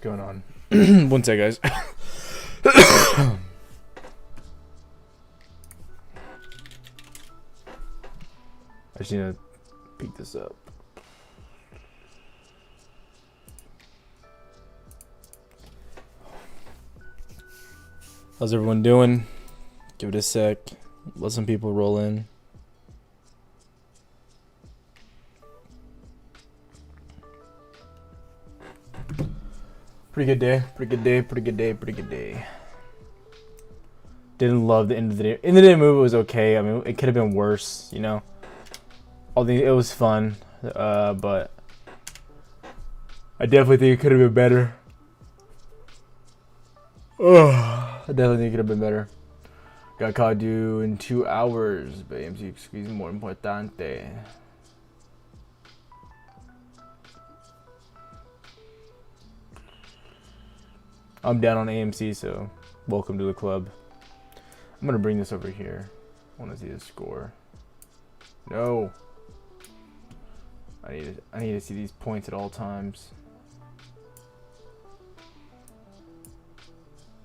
going on? One sec, guys. I just need to pick this up. How's everyone doing? Give it a sec. Let some people roll in. Pretty good day. Pretty good day. Pretty good day. Pretty good day. Didn't love the end of the day. End of the day move was okay. I mean, it could have been worse, you know. It was fun, but I definitely think it could have been better. I definitely think it could have been better. Got caught due in 2 hours, but AMC is more importante. I'm down on AMC, so welcome to the club. I'm gonna bring this over here. I want to see the score. No. I need to see these points at all times.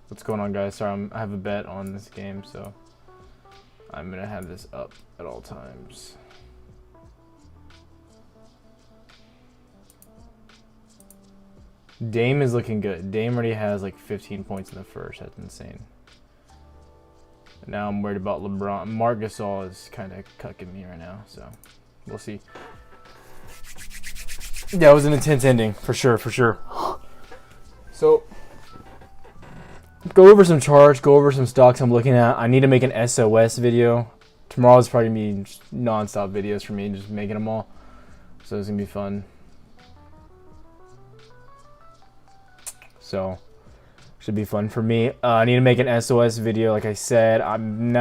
What's going on, guys? Sorry, I have a bet on this game, so I'm gonna have this up at all times. Dame is looking good. Dame already has like 15 points in the first. That's insane. Now I'm worried about LeBron. Marc Gasol is kind of cucking me right now, so we'll see. Yeah, it was an intense ending, for sure, for sure. So, go over some charts, go over some stocks I'm looking at. I need to make an SOS video. Tomorrow's probably going to be non-stop videos for me, just making them all. So it's going to be fun. So, should be fun for me. I need to make an SOS video, like I said. I'm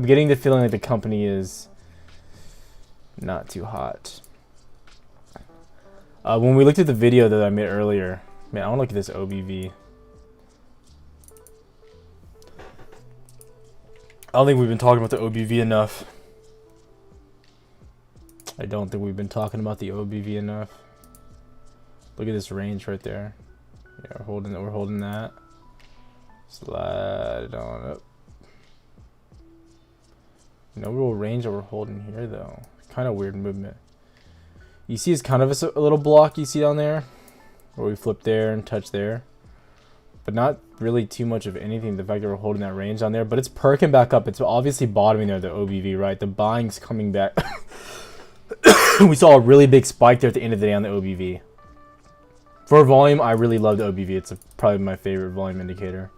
getting the feeling like the company is not too hot. When we looked at the video that I made earlier, man, I want to look at this OBV. I don't think we've been talking about the OBV enough. I don't think we've been talking about the OBV enough. Look at this range right there. Yeah, we're holding that. Slide on up. No real range that we're holding here though. Kind of weird movement. You see it's kind of a little block you see down there, where we flip there and touch there, but not really too much of anything. The fact that we're holding that range on there, but it's perking back up. It's obviously bottoming there, the OBV, right? The buying's coming back. We saw a really big spike there at the end of the day on the OBV. For volume, I really love the OBV. It's probably my favorite volume indicator.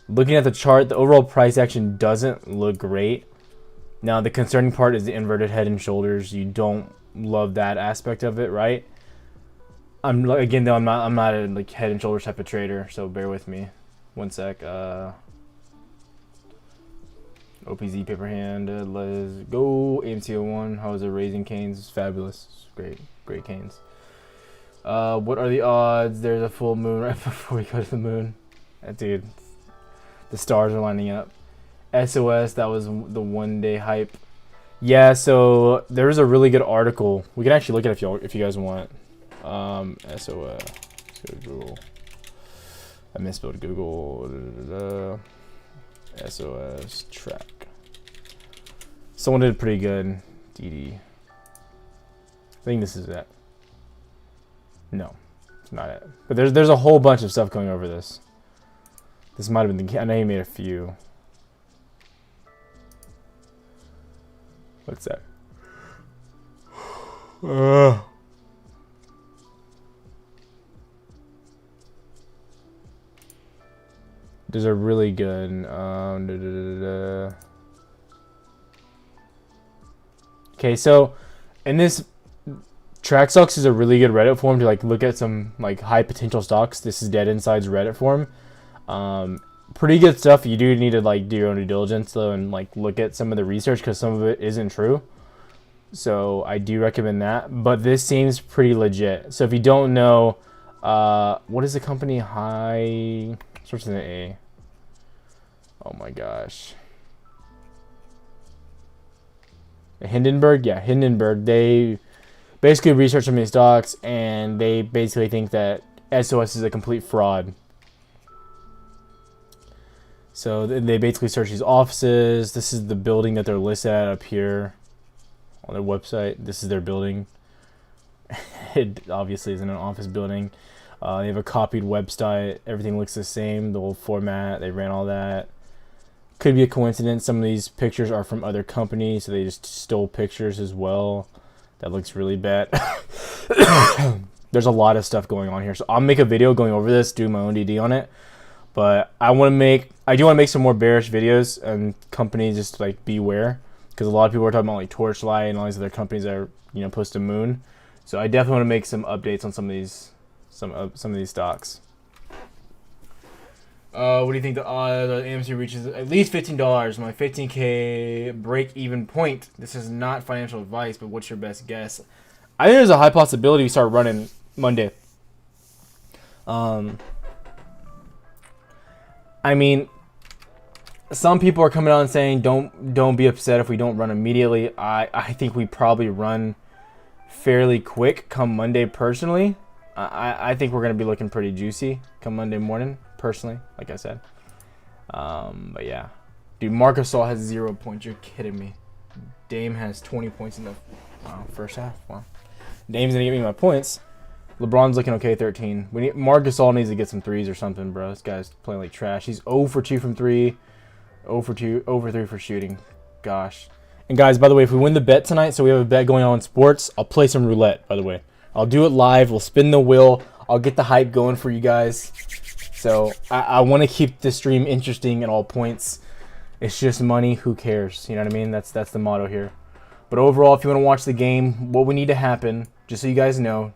Looking at the chart, the overall price action doesn't look great. Now, the concerning part is the inverted head and shoulders. You don't love that aspect of it, right? Again, though, I'm not a like head and shoulders type of trader, so bear with me. One sec. OPZ paper hand. Let's go. AMZN. How is it? Raising canes. It's fabulous. It's great canes. What are the odds? There's a full moon right before we go to the moon. Dude, the stars are lining up. SOS, that was the 1 day hype. Yeah, so there was a really good article. We can actually look at it if you guys want. SOS. Let's go to Google. I misspelled Google. SOS track. Someone did pretty good. DD. I think this is it. No, it's not it. But there's a whole bunch of stuff going over this. This might have been the. I know he made a few. What's that? There's a really good. Okay, so in this, track stocks is a really good Reddit forum to like look at some like high potential stocks. This is Dead Inside's Reddit forum. Pretty good stuff. You do need to like do your own due diligence though and like look at some of the research because some of it isn't true. So I do recommend that. But this seems pretty legit. So if you don't know, what is the company? High starts with an A. Oh my gosh. Hindenburg, yeah, Hindenburg. They basically researched some of these stocks, and they basically think that SOS is a complete fraud. So they basically search these offices. This is the building that they're listed at up here on their website. This is their building. It obviously isn't an office building. They have a copied website. Everything looks the same. The old format. They ran all that. Could be a coincidence. Some of these pictures are from other companies, so they just stole pictures as well. That looks really bad. There's a lot of stuff going on here, so I'll make a video going over this, do my own DD on it. But I do want to make some more bearish videos and companies, just like beware, because a lot of people are talking about like Torchlight and all these other companies that are, you know, post to moon. So I definitely want to make some updates on some of these stocks. What do you think the AMC reaches at least $15? My 15K break even point. This is not financial advice, but what's your best guess? I think there's a high possibility we start running Monday. I mean, some people are coming out and saying don't be upset if we don't run immediately. I think we probably run fairly quick come Monday personally. I think we're going to be looking pretty juicy come Monday morning personally, like I said. But yeah. Dude, Marc Gasol has 0 points. You're kidding me. Dame has 20 points in the first half. Wow. Dame's going to give me my points. LeBron's looking okay, 13. Marc Gasol needs to get some threes or something, bro. This guy's playing like trash. He's 0 for 2 from 3. 0 for 2, 0 for 3 for shooting. Gosh. And guys, by the way, if we win the bet tonight, so we have a bet going on in sports, I'll play some roulette, by the way. I'll do it live. We'll spin the wheel. I'll get the hype going for you guys. So I want to keep the stream interesting at all points. It's just money. Who cares? You know what I mean? That's the motto here. But overall, if you want to watch the game, what we need to happen, just so you guys know,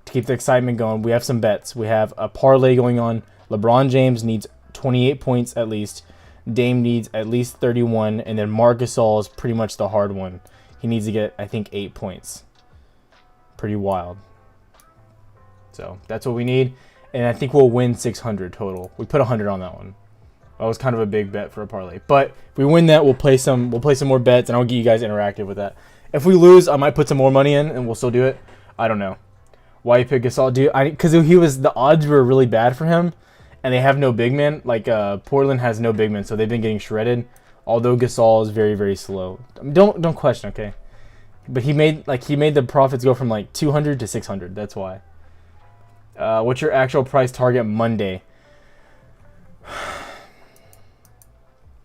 to keep the excitement going, we have some bets. We have a parlay going on. LeBron James needs 28 points at least. Dame needs at least 31. And then Marc Gasol is pretty much the hard one. He needs to get, I think, 8 points. Pretty wild. So that's what we need. And I think we'll win 600 total. We put 100 on that one. That was kind of a big bet for a parlay. But if we win that, we'll play some more bets, and I'll get you guys interactive with that. If we lose, I might put some more money in, and we'll still do it. I don't know. Why you pick Gasol? Dude, because the odds were really bad for him, and they have no big man. Like Portland has no big man, so they've been getting shredded. Although Gasol is very, very slow. Don't question, okay? But he made the profits go from like 200 to 600. That's why. What's your actual price target Monday?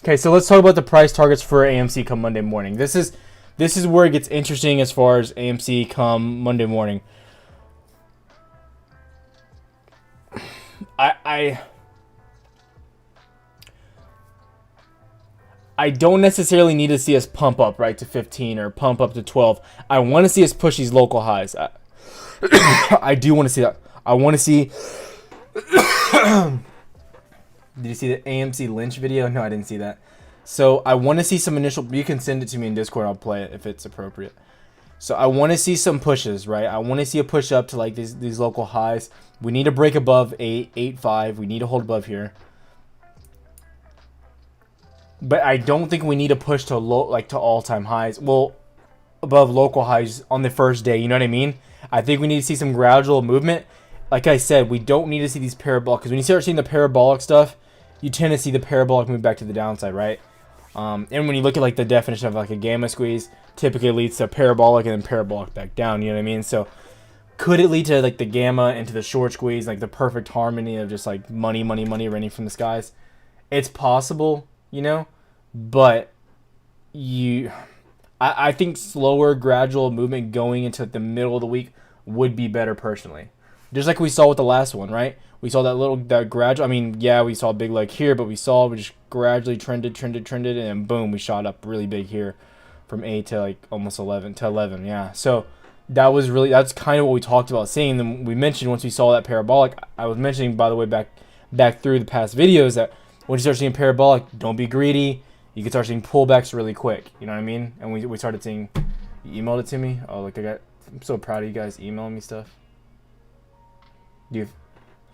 Okay, so let's talk about the price targets for AMC come Monday morning. This is where it gets interesting as far as AMC come Monday morning. I don't necessarily need to see us pump up right to 15 or pump up to 12. I want to see us push these local highs. I do want to see that. I want to see. Did you see the AMC Lynch video? No, I didn't see that. So I want to see some initial. You can send it to me in Discord. I'll play it if it's appropriate. So I want to see some pushes, right? I want to see a push up to like these local highs. We need to break above 8.85. We need to hold above here. But I don't think we need to push to to all-time highs. Well, above local highs on the first day. You know what I mean? I think we need to see some gradual movement. Like I said, we don't need to see these parabolic, because when you start seeing the parabolic stuff, you tend to see the parabolic move back to the downside, right? And when you look at like the definition of like a gamma squeeze, typically it leads to parabolic and then parabolic back down. You know what I mean? So could it lead to like the gamma into the short squeeze, like the perfect harmony of just like money raining from the skies? It's possible, you know, but I think slower gradual movement going into the middle of the week would be better personally. Just like we saw with the last one, right? We saw that gradual. I mean, yeah, we saw a big leg here, but we just gradually trended, and then boom, we shot up really big here from 8 to like almost 11 to 11. Yeah, so that's kind of what we talked about seeing. Then we mentioned once we saw that parabolic. I was mentioning, by the way, back through the past videos, that when you start seeing parabolic, don't be greedy. You can start seeing pullbacks really quick. You know what I mean? And we started seeing. You emailed it to me. Oh, look, I'm so proud of you guys emailing me stuff. Dude,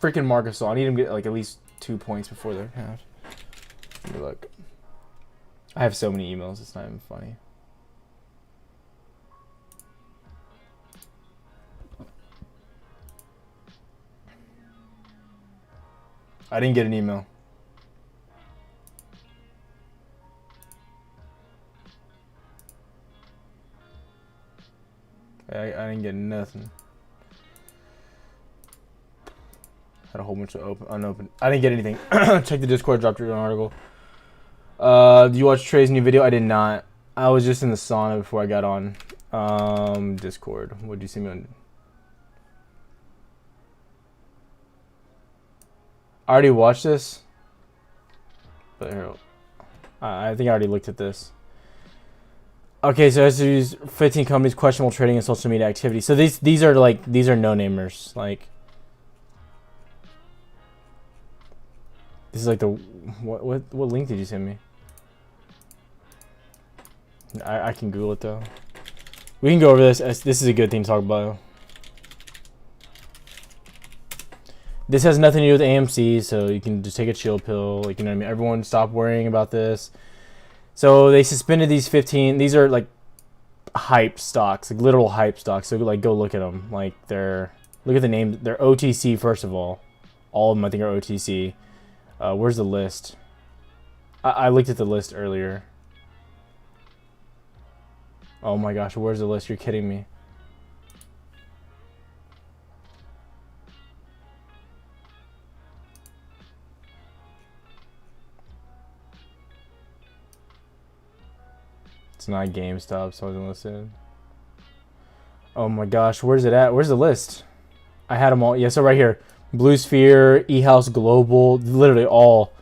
freaking Marc Gasol. I need him to get like at least 2 points before the half. Let me look. I have so many emails. It's not even funny. I didn't get an email. I didn't get nothing. Had a whole bunch of unopened. I didn't get anything. Check the Discord. Dropped your article. Did you watch Trey's new video? I did not. I was just in the sauna before I got on. Discord. What did you see me on? I already watched this. But here, I think I already looked at this. Okay, so as these 15 companies questionable trading and social media activity. So these are no namers. Like, this is like the what link did you send me? I can Google it though. We can go over this. This is a good thing to talk about. This has nothing to do with AMC, so you can just take a chill pill. Like, you know what I mean? Everyone stop worrying about this. So they suspended these 15. These are like hype stocks, like literal hype stocks. So like go look at them. Like look at the name. They're OTC first of all. All of them I think are OTC. Where's the list? I looked at the list earlier. Oh my gosh, where's the list? You're kidding me. It's not GameStop, so I wasn't listed. Oh my gosh, where's it at? Where's the list? I had them all. Yeah, so right here. Blue Sphere, eHouse Global, literally all,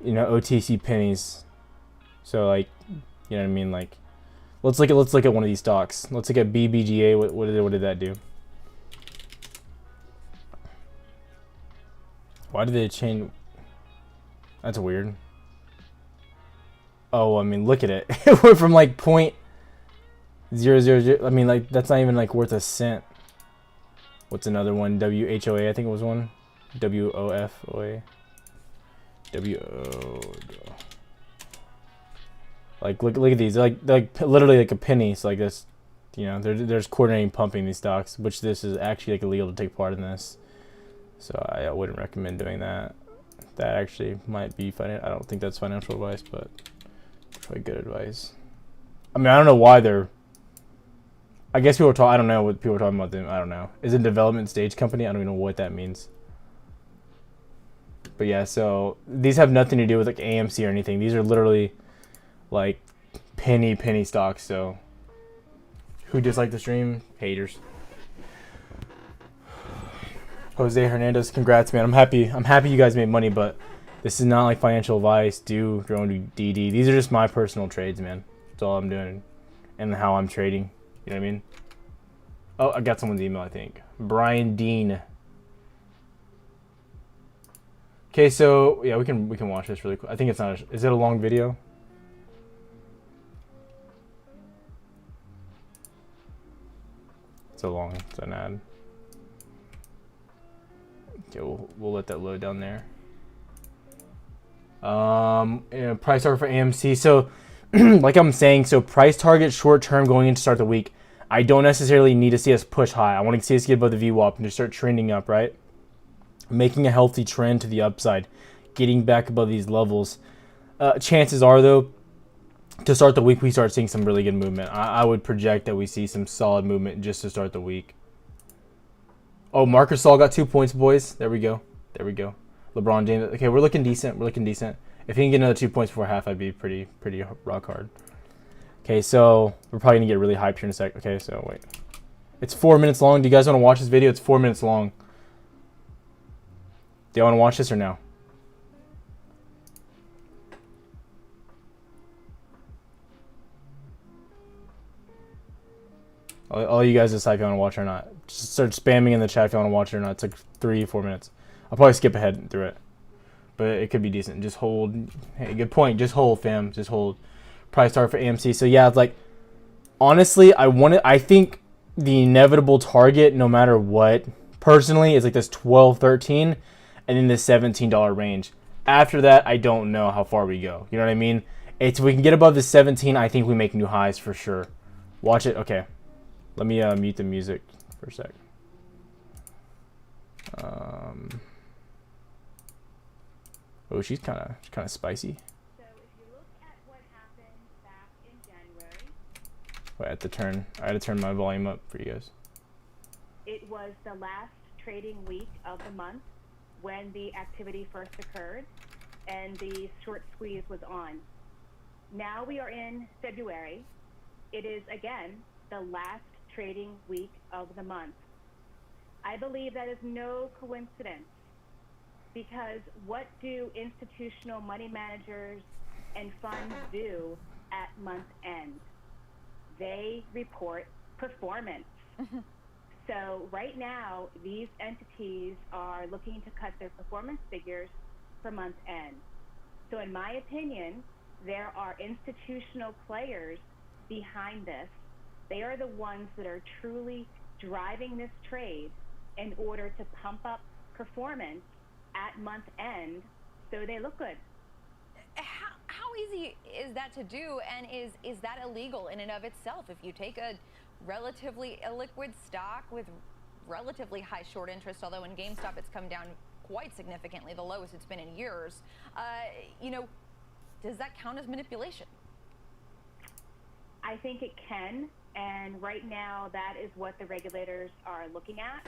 you know, OTC pennies. So like, you know what I mean? Like, let's look at one of these stocks. Let's look at BBGA. What did that do? Why did they change? That's weird. Oh, I mean, look at it. It went from like 0.000. I mean, like, that's not even like worth a cent. What's another one? WHOA, I think it was one. WOFOA. Like, look at these. They're like literally like a penny. So like this, you know, there's coordinating pumping these stocks, which this is actually like illegal to take part in this. So I wouldn't recommend doing that. That actually might be financial. I don't think that's financial advice, but probably good advice. I mean, I don't know why they're. I guess people are talking. I don't know what people are talking about them. I don't know. Is it a development stage company? I don't even know what that means. But yeah, so these have nothing to do with like AMC or anything. These are literally like penny stocks. So who disliked the stream? Haters. Jose Hernandez, congrats, man. I'm happy you guys made money, but this is not like financial advice. Do your own DD. These are just my personal trades, man. That's all I'm doing and how I'm trading. You know what I mean? Oh, I got someone's email, I think. Brian Dean. Okay, so yeah, we can watch this really quick. I think it's not. Is it a long video? It's an ad. Okay, we'll let that load down there. Price target for AMC. So, like I'm saying, so price target short term going into start the week. I don't necessarily need to see us push high. I want to see us get above the VWAP and just start trending up, right? Making a healthy trend to the upside, getting back above these levels. Chances are, though, to start the week, we start seeing some really good movement. I would project that we see some solid movement just to start the week. Oh, Marcus Gasol got 2 points, boys. There we go. LeBron James. Okay, we're looking decent. If he can get another 2 points before half, I'd be pretty rock hard. Okay, so we're probably going to get really hyped here in a sec. Okay, so wait. It's 4 minutes long. Do you guys want to watch this video? It's 4 minutes long. Do you want to watch this or no? All you guys decide if you want to watch it or not. Just start spamming in the chat if you want to watch it or not. It's like 3-4 minutes. I'll probably skip ahead through it. But it could be decent. Just hold. Hey, good point. Just hold, fam. Just hold. Price target for AMC. So yeah, it's like, honestly, I think the inevitable target, no matter what, personally, is like this 12, 13, and in the $17 range. After that, I don't know how far we go. You know what I mean? If we can get above the 17, I think we make new highs for sure. Watch it. Okay. Let me mute the music for a sec. Oh, she's kind of spicy. So if you look at what happened back in January, Wait, at the turn, I had to turn my volume up for you guys. it was the last trading week of the month when the activity first occurred and the short squeeze was on. Now we are in February. It is, again, the last trading week of the month. I believe that is no coincidence, because what do institutional money managers and funds do at month end? They report performance. So right now, these entities are looking to cut their performance figures for month end. So in my opinion, there are institutional players behind this. They are the ones that are truly driving this trade in order to pump up performance at month end so they look good. How easy is that to do, and is that illegal in and of itself? If you take a relatively illiquid stock with relatively high short interest, although in GameStop it's come down quite significantly, the lowest it's been in years, you know, does that count as manipulation? I think it can, and right now that is what the regulators are looking at.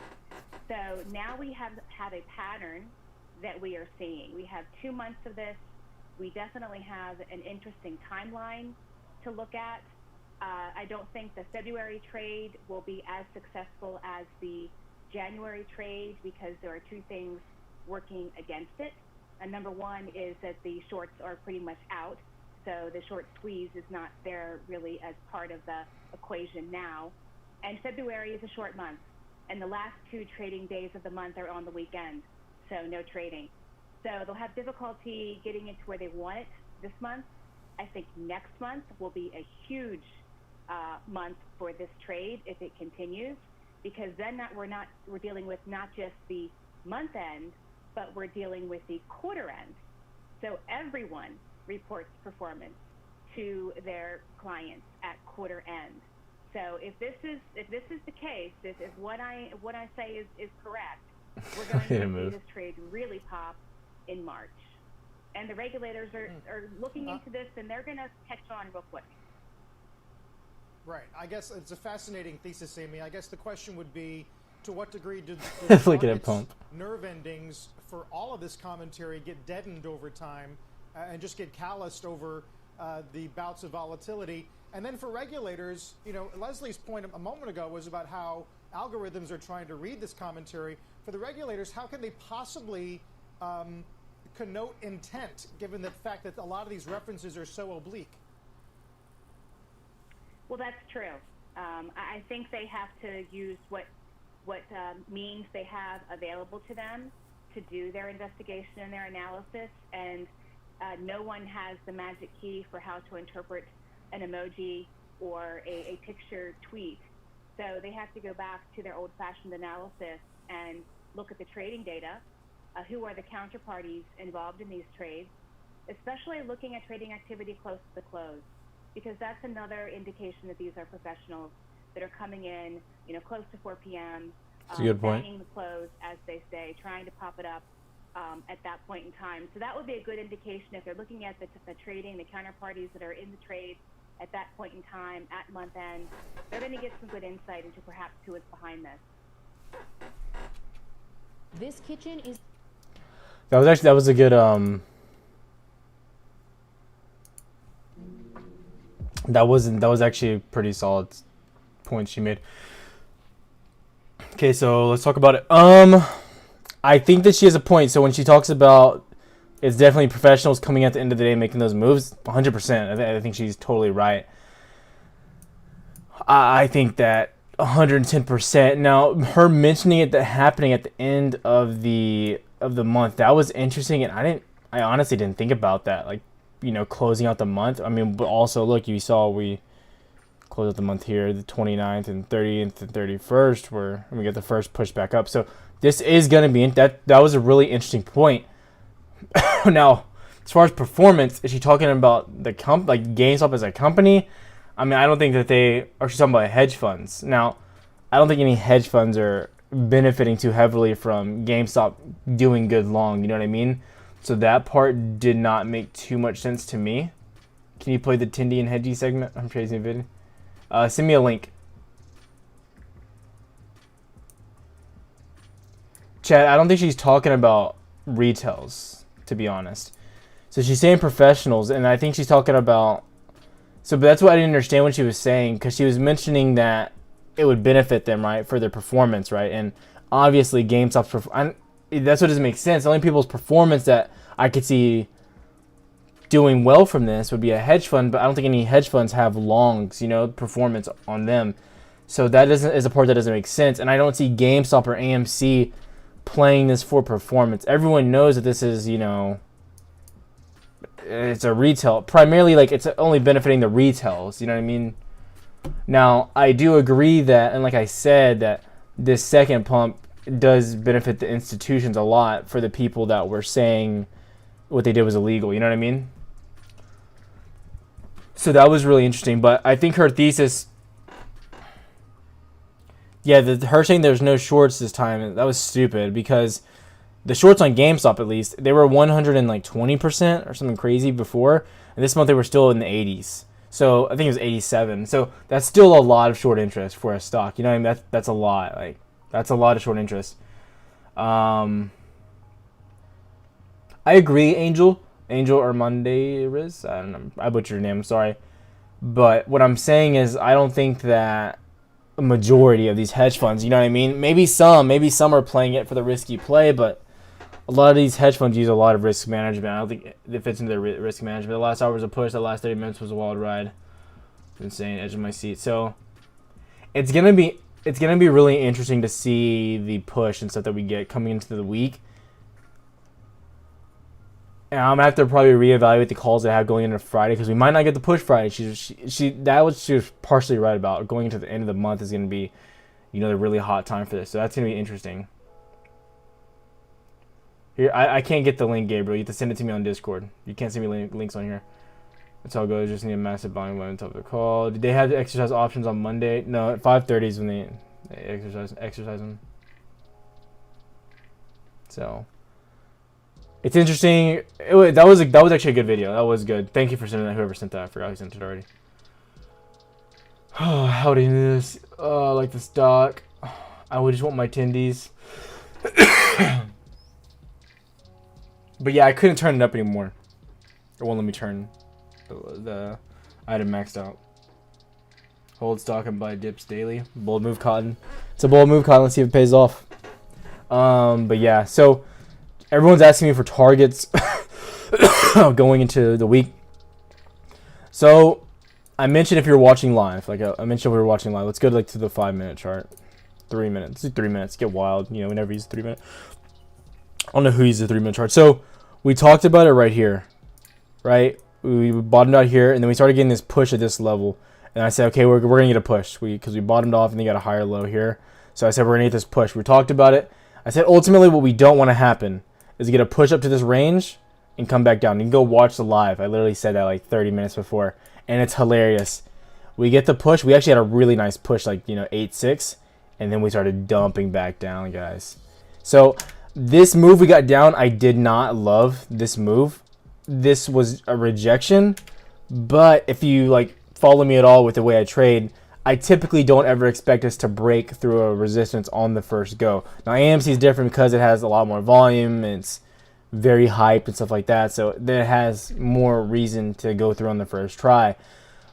So now we have a pattern that we are seeing. We have 2 months of this. We definitely have an interesting timeline to look at. I don't think the February trade will be as successful as the January trade, because there are two things working against it. And number one is that the shorts are pretty much out. So the short squeeze is not there really as part of the equation now. And February is a short month. And the last 2 trading days of the month are on the weekend, so no trading. So they'll have difficulty getting it to where they want it this month. I think next month will be a huge month for this trade if it continues, because then we're dealing with not just the month end, but we're dealing with the quarter end. So everyone reports performance to their clients at quarter end. So if this is the case, if what I say is correct, we're going to see this trade really pop in March. And the regulators are looking into this, and they're going to catch on real quick. Right. I guess it's a fascinating thesis, Amy. I guess the question would be, to what degree did look at it pump. Nerve endings for all of this commentary get deadened over time and just get calloused over the bouts of volatility? And then for regulators, you know, Leslie's point a moment ago was about how algorithms are trying to read this commentary. For the regulators, how can they possibly connote intent, given the fact that a lot of these references are so oblique? Well, that's true. I think they have to use what means they have available to them to do their investigation and their analysis, and no one has the magic key for how to interpret an emoji or a picture tweet. So they have to go back to their old-fashioned analysis and look at the trading data, who are the counterparties involved in these trades, especially looking at trading activity close to the close, because that's another indication that these are professionals that are coming in, you know, close to 4 p.m., That's a good point. banging the close, as they say, trying to pop it up at that point in time. So that would be a good indication if they're looking at the trading, the counterparties that are in the trade at that point in time at month end. They're going to get some good insight into perhaps who is behind this. This kitchen is. That was a good that was actually a pretty solid point she made. Okay, so let's talk about it. I think that she has a point. So when she talks about it's definitely professionals coming at the end of the day making those moves, 100%. I think she's totally right. I think that 110%. Now, her mentioning it happening at the end of the month, that was interesting, and I honestly didn't think about that. Like, you know, closing out the month. I mean, but also look, you saw we close out the month here, the 29th and 30th and 31st, where we get the first push back up. So this is going to be that was a really interesting point. Now, as far as performance, is she talking about the like GameStop as a company? I mean, I don't think that she's talking about hedge funds. Now, I don't think any hedge funds are benefiting too heavily from GameStop doing good long. You know what I mean? So that part did not make too much sense to me. Can you play the Tindy and Hedgie segment? I'm chasing a video. Send me a link. Chad, I don't think she's talking about retails, to be honest. So she's saying professionals, and I think she's talking about... So but that's what I didn't understand what she was saying, because she was mentioning that it would benefit them, right, for their performance, right? And obviously GameStop's... that's what doesn't make sense. The only people's performance that I could see doing well from this would be a hedge fund, but I don't think any hedge funds have longs, performance on them. So that is a part that doesn't make sense. And I don't see GameStop or AMC playing this for performance. Everyone knows that this is, it's a retail. Primarily, like, it's only benefiting the retails, you know what I mean? Now, I do agree that, and like I said, that this second pump does benefit the institutions a lot for the people that were saying what they did was illegal, you know what I mean? So that was really interesting, but I think her thesis... Yeah, her saying there's no shorts this time, that was stupid, because the shorts on GameStop, at least, they were 120% or something crazy before, and this month they were still in the 80s. So I think it was 87. So that's still a lot of short interest for a stock. You know what I mean? That's a lot. Like, that's a lot of short interest. I agree, Angel Armandez. I don't know. I butchered your name. I'm sorry. But what I'm saying is, I don't think that a majority of these hedge funds, you know what I mean? Maybe some are playing it for the risky play, but a lot of these hedge funds use a lot of risk management. I don't think it fits into their risk management. The last hour was a push. The last 30 minutes was a wild ride. It's insane. Edge of my seat. So it's gonna be really interesting to see the push and stuff that we get coming into the week. And I'm gonna have to probably reevaluate the calls I have going into Friday, because we might not get the push Friday. She was partially right about. Going into the end of the month is gonna be, the really hot time for this. So that's gonna be interesting. Here, I can't get the link, Gabriel. You have to send it to me on Discord. You can't send me links on here. That's how it goes. Just need a massive volume when on top of the call. Did they have the exercise options on Monday? No, at 5:30 is when they exercise them. So it's interesting. That was actually a good video. That was good. Thank you for sending that. Whoever sent that, I forgot who sent it already. How do you do this? Like the stock. I would just want my tendies. But yeah, I couldn't turn it up anymore. It won't let me turn the item maxed out. Hold stock and buy dips daily. Bold move cotton. It's a bold move cotton. Let's see if it pays off. But yeah, so everyone's asking me for targets going into the week. So I mentioned if you're watching live, I mentioned we were watching live. Let's go to the 5-minute chart. 3 minutes. Let's do 3 minutes. Get wild. We never use 3 minutes. I don't know who uses the 3-minute chart. So we talked about it right here, right? We bottomed out here, and then we started getting this push at this level. And I said, okay, we're going to get a push because we bottomed off and then got a higher low here. So I said, we're going to get this push. We talked about it. I said, ultimately, what we don't want to happen is to get a push up to this range and come back down. You can go watch the live. I literally said that 30 minutes before, and it's hilarious. We get the push. We actually had a really nice push, 8.6, and then we started dumping back down, guys. So this move we got down, I did not love this move. This was a rejection, but if you follow me at all with the way I trade, I typically don't ever expect us to break through a resistance on the first go. Now AMC is different because it has a lot more volume, it's very hyped and stuff like that, so it has more reason to go through on the first try.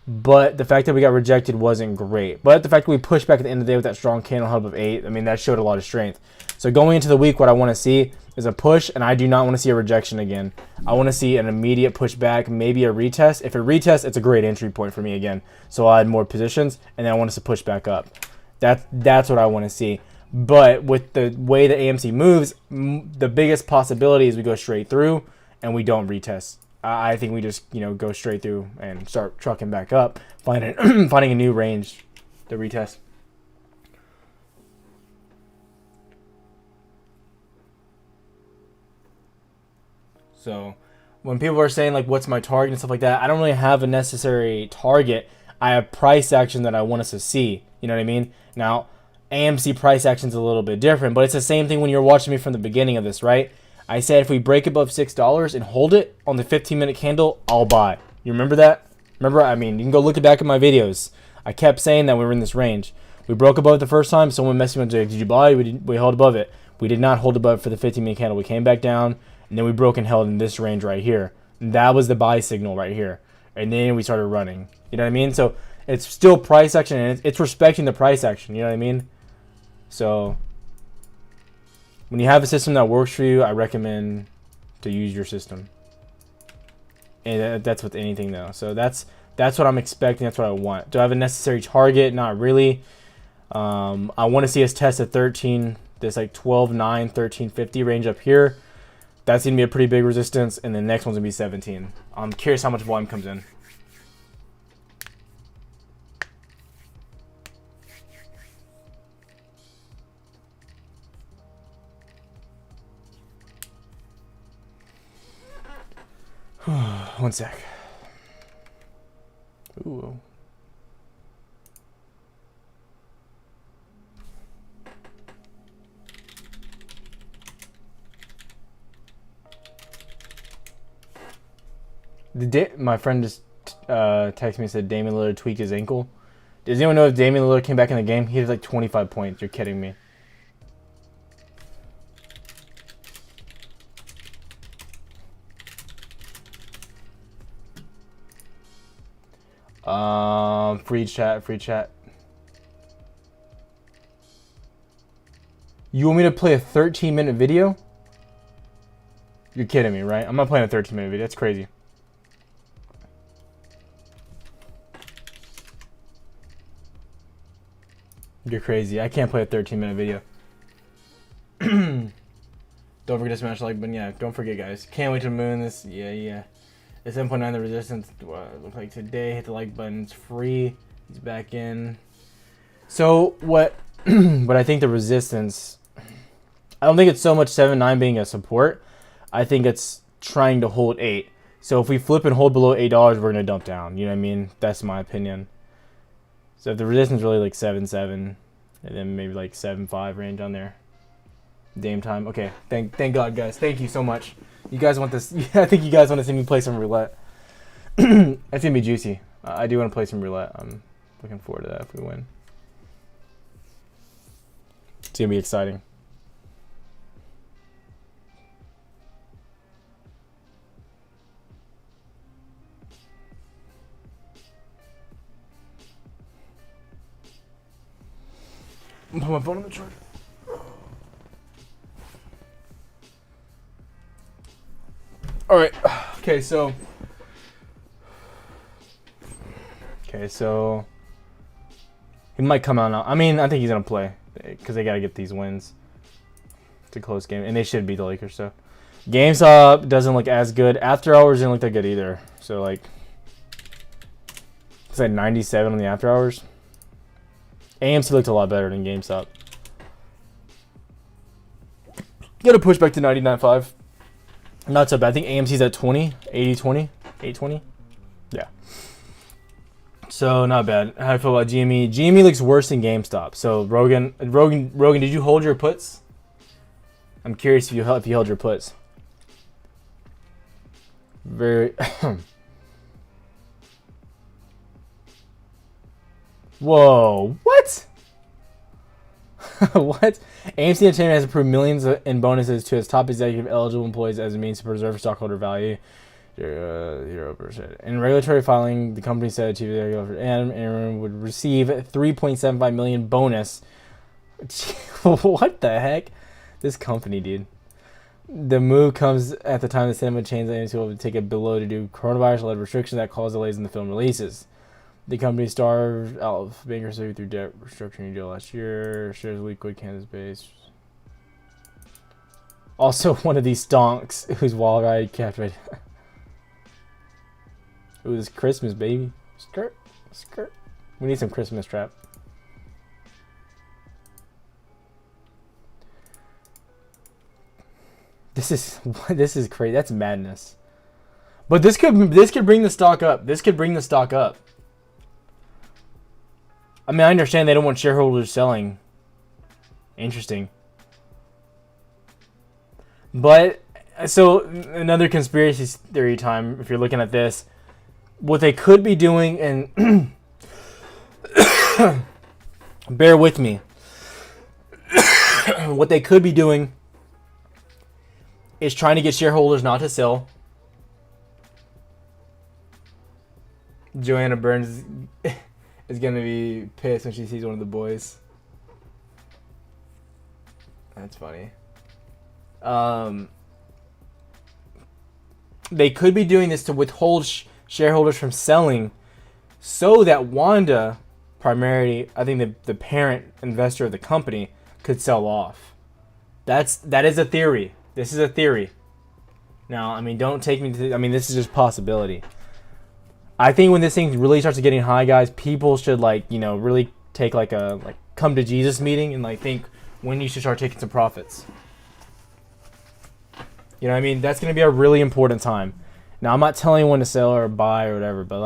But the fact that we got rejected wasn't great. But the fact that we pushed back at the end of the day with that strong candle hub of 8, I mean, that showed a lot of strength. So going into the week, what I want to see is a push, and I do not want to see a rejection again. I want to see an immediate pushback, maybe a retest. If it retests, it's a great entry point for me again. So I'll add more positions, and then I want us to push back up. That's what I want to see. But with the way the AMC moves, the biggest possibility is we go straight through, and we don't retest. I think we just go straight through and start trucking back up, finding a new range to retest. So when people are saying what's my target and stuff like that, I don't really have a necessary target. I have price action that I want us to see. You know what I mean? Now AMC price action is a little bit different, but it's the same thing when you're watching me from the beginning of this, right? I said if we break above $6 and hold it on the 15-minute candle, I'll buy. You remember that? Remember, I mean, you can go look back at my videos. I kept saying that we were in this range. We broke above it the first time. Someone messaged me and said, did you buy? We held above it. We did not hold above it for the 15-minute candle. We came back down, and then we broke and held in this range right here. And that was the buy signal right here. And then we started running. You know what I mean? So it's still price action, and it's respecting the price action. You know what I mean? So when you have a system that works for you, I recommend to use your system. And that's with anything, though. So that's what I'm expecting. That's what I want. Do I have a necessary target? Not really. I want to see us test a 13, this like 12.9, 13.50 range up here. That's going to be a pretty big resistance. And the next one's going to be 17. I'm curious how much volume comes in. One sec. Ooh. My friend just texted me and said Damian Lillard tweaked his ankle. Does anyone know if Damian Lillard came back in the game? He had like 25 points. You're kidding me. Free chat. You want me to play a 13-minute video? You're kidding me, right? I'm not playing a 13-minute video. That's crazy. You're crazy. I can't play a 13-minute video. Don't forget to smash the like button. Yeah, don't forget, guys. Can't wait to moon this. Yeah. It's 7.9 the resistance. Look like today. Hit the like button. It's free. He's back in. So what? But I think the resistance. I don't think it's so much 7.9 being a support. I think it's trying to hold 8. So if we flip and hold below $8, we're gonna dump down. You know what I mean? That's my opinion. So if the resistance is really like 7.7, and then maybe like 7.5 range on there. Dame time. Okay. Thank God, guys. Thank you so much. You guys want this? I think you guys want to see me play some roulette. It's gonna be juicy. I do want to play some roulette. I'm looking forward to that if we win. It's gonna be exciting. Put my phone on the charger. All right. Okay, so he might come out now. I mean, I think he's gonna play because they gotta get these wins. It's a close game, and they should beat the Lakers. So GameStop doesn't look as good. After hours didn't look that good either. So like, it's like 97 on the after hours. AMC looked a lot better than GameStop. Gotta push back to 99.5. Not so bad. I think AMC's at 20, 80-20, 820. Yeah. So not bad. How do I feel about GME? GME looks worse than GameStop. So Rogan, did you hold your puts? I'm curious if you held your puts. Very. Whoa! What? What? AMC Entertainment has approved millions in bonuses to its top executive eligible employees as a means to preserve stockholder value. 0%. In regulatory filing, the company said chief executive Adam would receive $3.75 million bonus. What the heck? This company, dude. The move comes at the time the cinema chains AMC will take a below to do coronavirus-led restrictions that cause delays in the film releases. The company starved out of bankruptcy through debt restructuring deal last year. Shares liquid Kansas base. Also, one of these stonks whose wall ride captured. Ooh, this Christmas, baby. Skirt. We need some Christmas trap. This is crazy. That's madness. But this could bring the stock up. I mean, I understand they don't want shareholders selling. Interesting. But So another conspiracy theory time. If you're looking at this, what they could be doing, and bear with me, what they could be doing is trying to get shareholders not to sell. Joanna Burns is gonna be pissed when she sees one of the boys. That's funny. They could be doing this to withhold shareholders from selling, so that Wanda, primarily, I think the parent investor of the company, could sell off. That is a theory. This is a theory. Now, I mean, don't take me to. I mean, this is just possibility. I think when this thing really starts getting high, guys, people should really take a come to Jesus meeting and think when you should start taking some profits. You know what I mean? That's going to be a really important time. Now, I'm not telling you when to sell or buy or whatever, but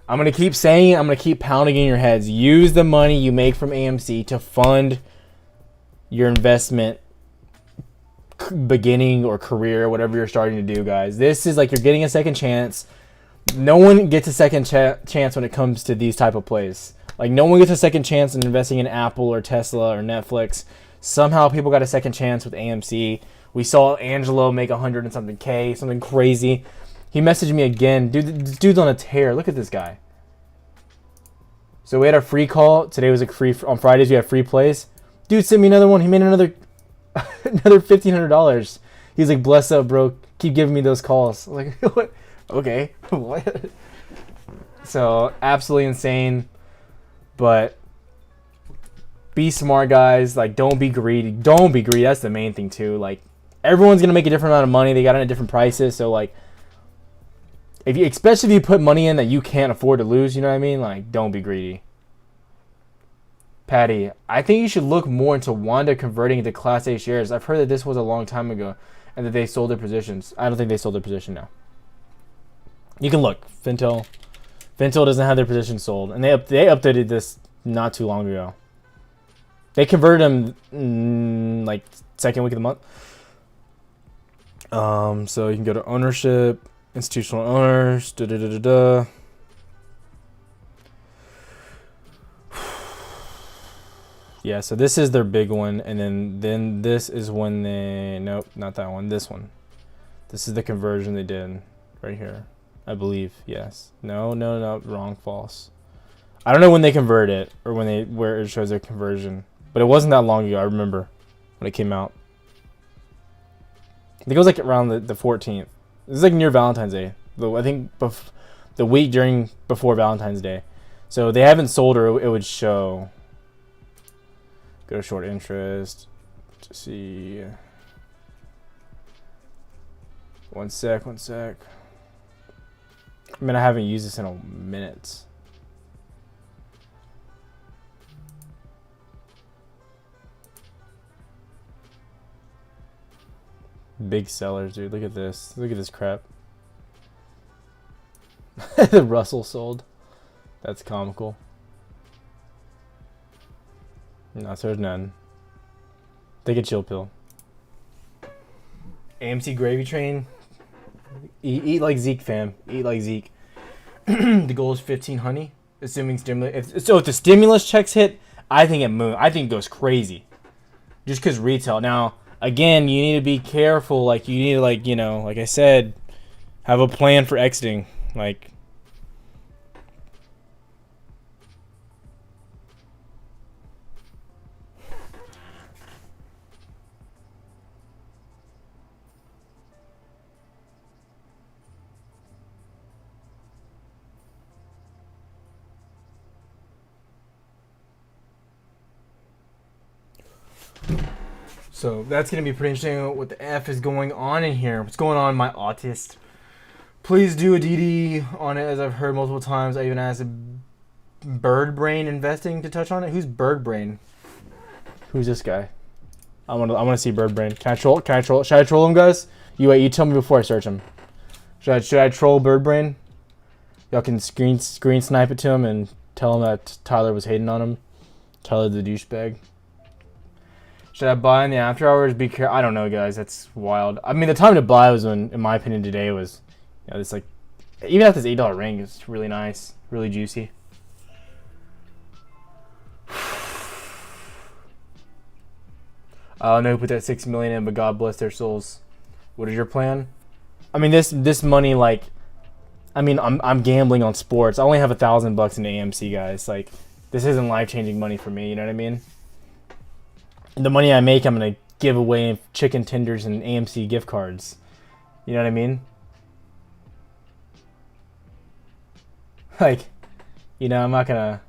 I'm going to keep saying it. I'm going to keep pounding in your heads. Use the money you make from AMC to fund your investment beginning or career, whatever you're starting to do, guys. This is you're getting a second chance. No one gets a second chance when it comes to these type of plays. No one gets a second chance in investing in Apple or Tesla or Netflix. Somehow people got a second chance with AMC. We saw Angelo make 100 and something K, something crazy. He messaged me again. Dude, this dude's on a tear. Look at this guy. So we had a free call. Today was free. On Fridays we have free plays. Dude sent me another one. He made another $1,500. He's like, bless up, bro. Keep giving me those calls. I was like, what? Okay. What? So absolutely insane. But be smart, guys. Don't be greedy. Don't be greedy. That's the main thing too. Everyone's gonna make a different amount of money. They got it at different prices. So especially if you put money in that you can't afford to lose, you know what I mean? Don't be greedy. Patty, I think you should look more into Wanda converting into Class A shares. I've heard that this was a long time ago and that they sold their positions. I don't think they sold their position now. You can look. Fintel doesn't have their position sold, and they updated this not too long ago. They converted them second week of the month. So you can go to ownership, institutional owners, Yeah, so this is their big one, and then this is when nope, not that one, this one. This is the conversion they did right here, I believe. Yes. No, wrong, false. I don't know when they convert it or where it shows their conversion, but it wasn't that long ago. I remember when it came out. I think it was around the 14th. It was near Valentine's Day. I think the week before Valentine's Day. So they haven't sold, or it would show. Go to short interest to see. One sec. I mean, I haven't used this in a minute. Big sellers, dude. Look at this. Look at this crap. The Russell sold. That's comical. No, so there's none. Take a chill pill. AMC gravy train. Eat like Zeke, fam. Eat like Zeke. The goal is 15 honey, assuming stimulus. If the stimulus checks hit, I think it goes crazy. Just because retail. Now, again, you need to be careful. You need to like I said, have a plan for exiting. So that's going to be pretty interesting what the F is going on in here. What's going on, my autist? Please do a DD on it, as I've heard multiple times. I even asked Bird Brain Investing to touch on it. Who's Bird Brain? Who's this guy? I want to see Bird Brain. Can I troll? Should I troll him, guys? You tell me before I search him. Should I troll Bird Brain? Y'all can screen snipe it to him and tell him that Tyler was hating on him. Tyler the douchebag. Should I buy in the after hours? I don't know, guys. That's wild. I mean, the time to buy was when, in my opinion, today was, you know, it's like, even at this $8 ring, it's really nice, really juicy. I don't know who put that 6 million in, but God bless their souls. What is your plan? I mean, this money, like, I mean, I'm gambling on sports. I only have $1,000 in AMC, guys. Like, this isn't life-changing money for me. You know what I mean? The money I make, I'm gonna give away chicken tenders and AMC gift cards. You know what I mean? Like, you know, I'm not gonna.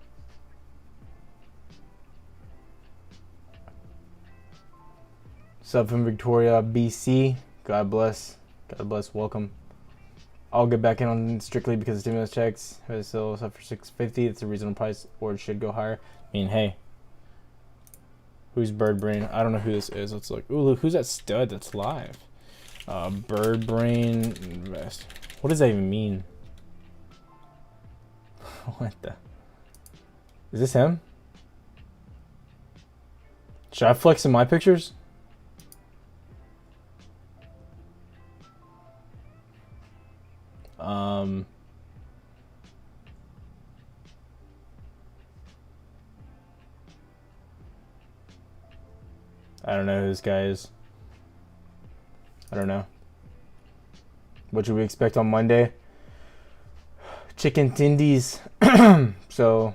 Sub from Victoria, BC. God bless. God bless. Welcome. I'll get back in on strictly because of stimulus checks. It's still up for $6.50. It's a reasonable price, or it should go higher. I mean, hey. Who's Bird Brain? I don't know who this is. Let's look. Ooh, look, who's that stud that's live? Bird Brain Invest. What does that even mean? What the? Is this him? Should I flex in my pictures? I don't know who this guy is. I don't know. What should we expect on Monday? Chicken tendies. So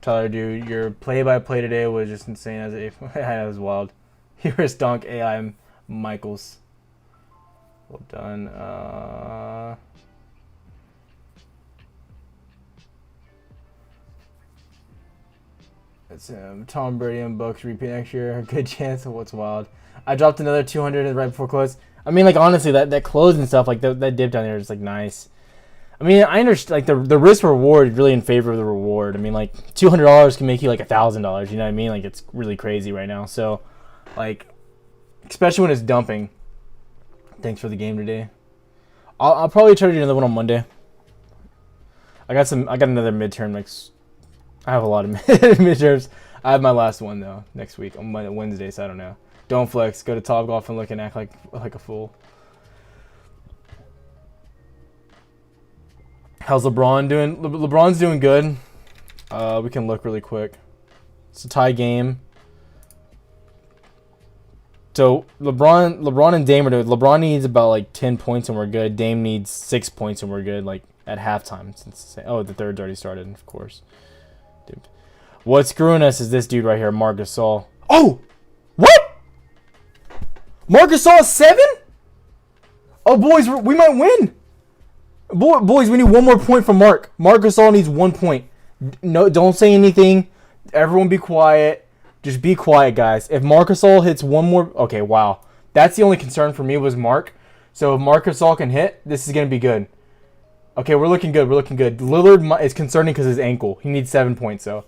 Tyler, dude, your play-by-play today was just insane. As that was wild. You're a stonk AI Michaels. Well done. It's Tom Brady and Bucks repeat next year. Good chance of what's wild. I dropped another 200 right before close. I mean, like, honestly, that close and stuff, like that dip down there is like nice. I mean, I understand, like, the risk reward is really in favor of the reward. I mean, like, $200 can make you like $1,000. You know what I mean? Like, it's really crazy right now. So, like, especially when it's dumping. Thanks for the game today. I'll probably try to do another one on Monday. I got another midterm next. I have a lot of midterms. I have my last one though next week on Wednesday, so I don't know. Don't flex. Go to Topgolf and look and act like a fool. How's LeBron doing? LeBron's doing good. We can look really quick. It's a tie game. So LeBron and Dame are doing. LeBron needs about like 10 points and we're good. Dame needs 6 points and we're good. Like at halftime. The third's already started, of course. Dude. What's screwing us is this dude right here, Marc Gasol. Oh! What? Marc Gasol 7? Oh, boys, we might win. Boys, we need one more point from Marc. Marc Gasol needs 1 point. No, don't say anything. Everyone be quiet. Just be quiet, guys. If Marc Gasol hits one more... Okay, wow. That's the only concern for me was Marc. So if Marc Gasol can hit, this is going to be good. Okay, we're looking good. We're looking good. Lillard is concerning because of his ankle. He needs 7 points, though.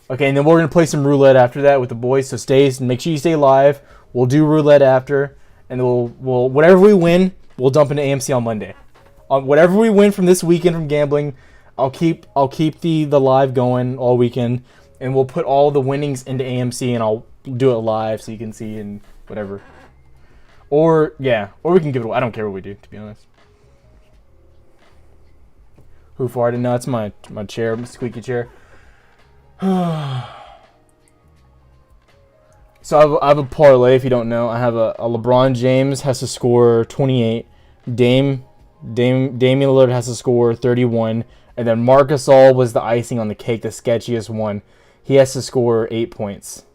Okay, and then we're going to play some roulette after that with the boys. So make sure you stay live. We'll do roulette after. And we'll whatever we win, we'll dump into AMC on Monday. Whatever we win from this weekend from gambling, I'll keep the live going all weekend. And we'll put all the winnings into AMC and I'll do it live so you can see and whatever. Or we can give it away. I don't care what we do, to be honest. Who farted? No, it's my chair, my squeaky chair. So I have a parlay, if you don't know. I have a LeBron James has to score 28. Damian Lillard has to score 31. And then Marc Gasol was the icing on the cake, the sketchiest one. He has to score 8 points.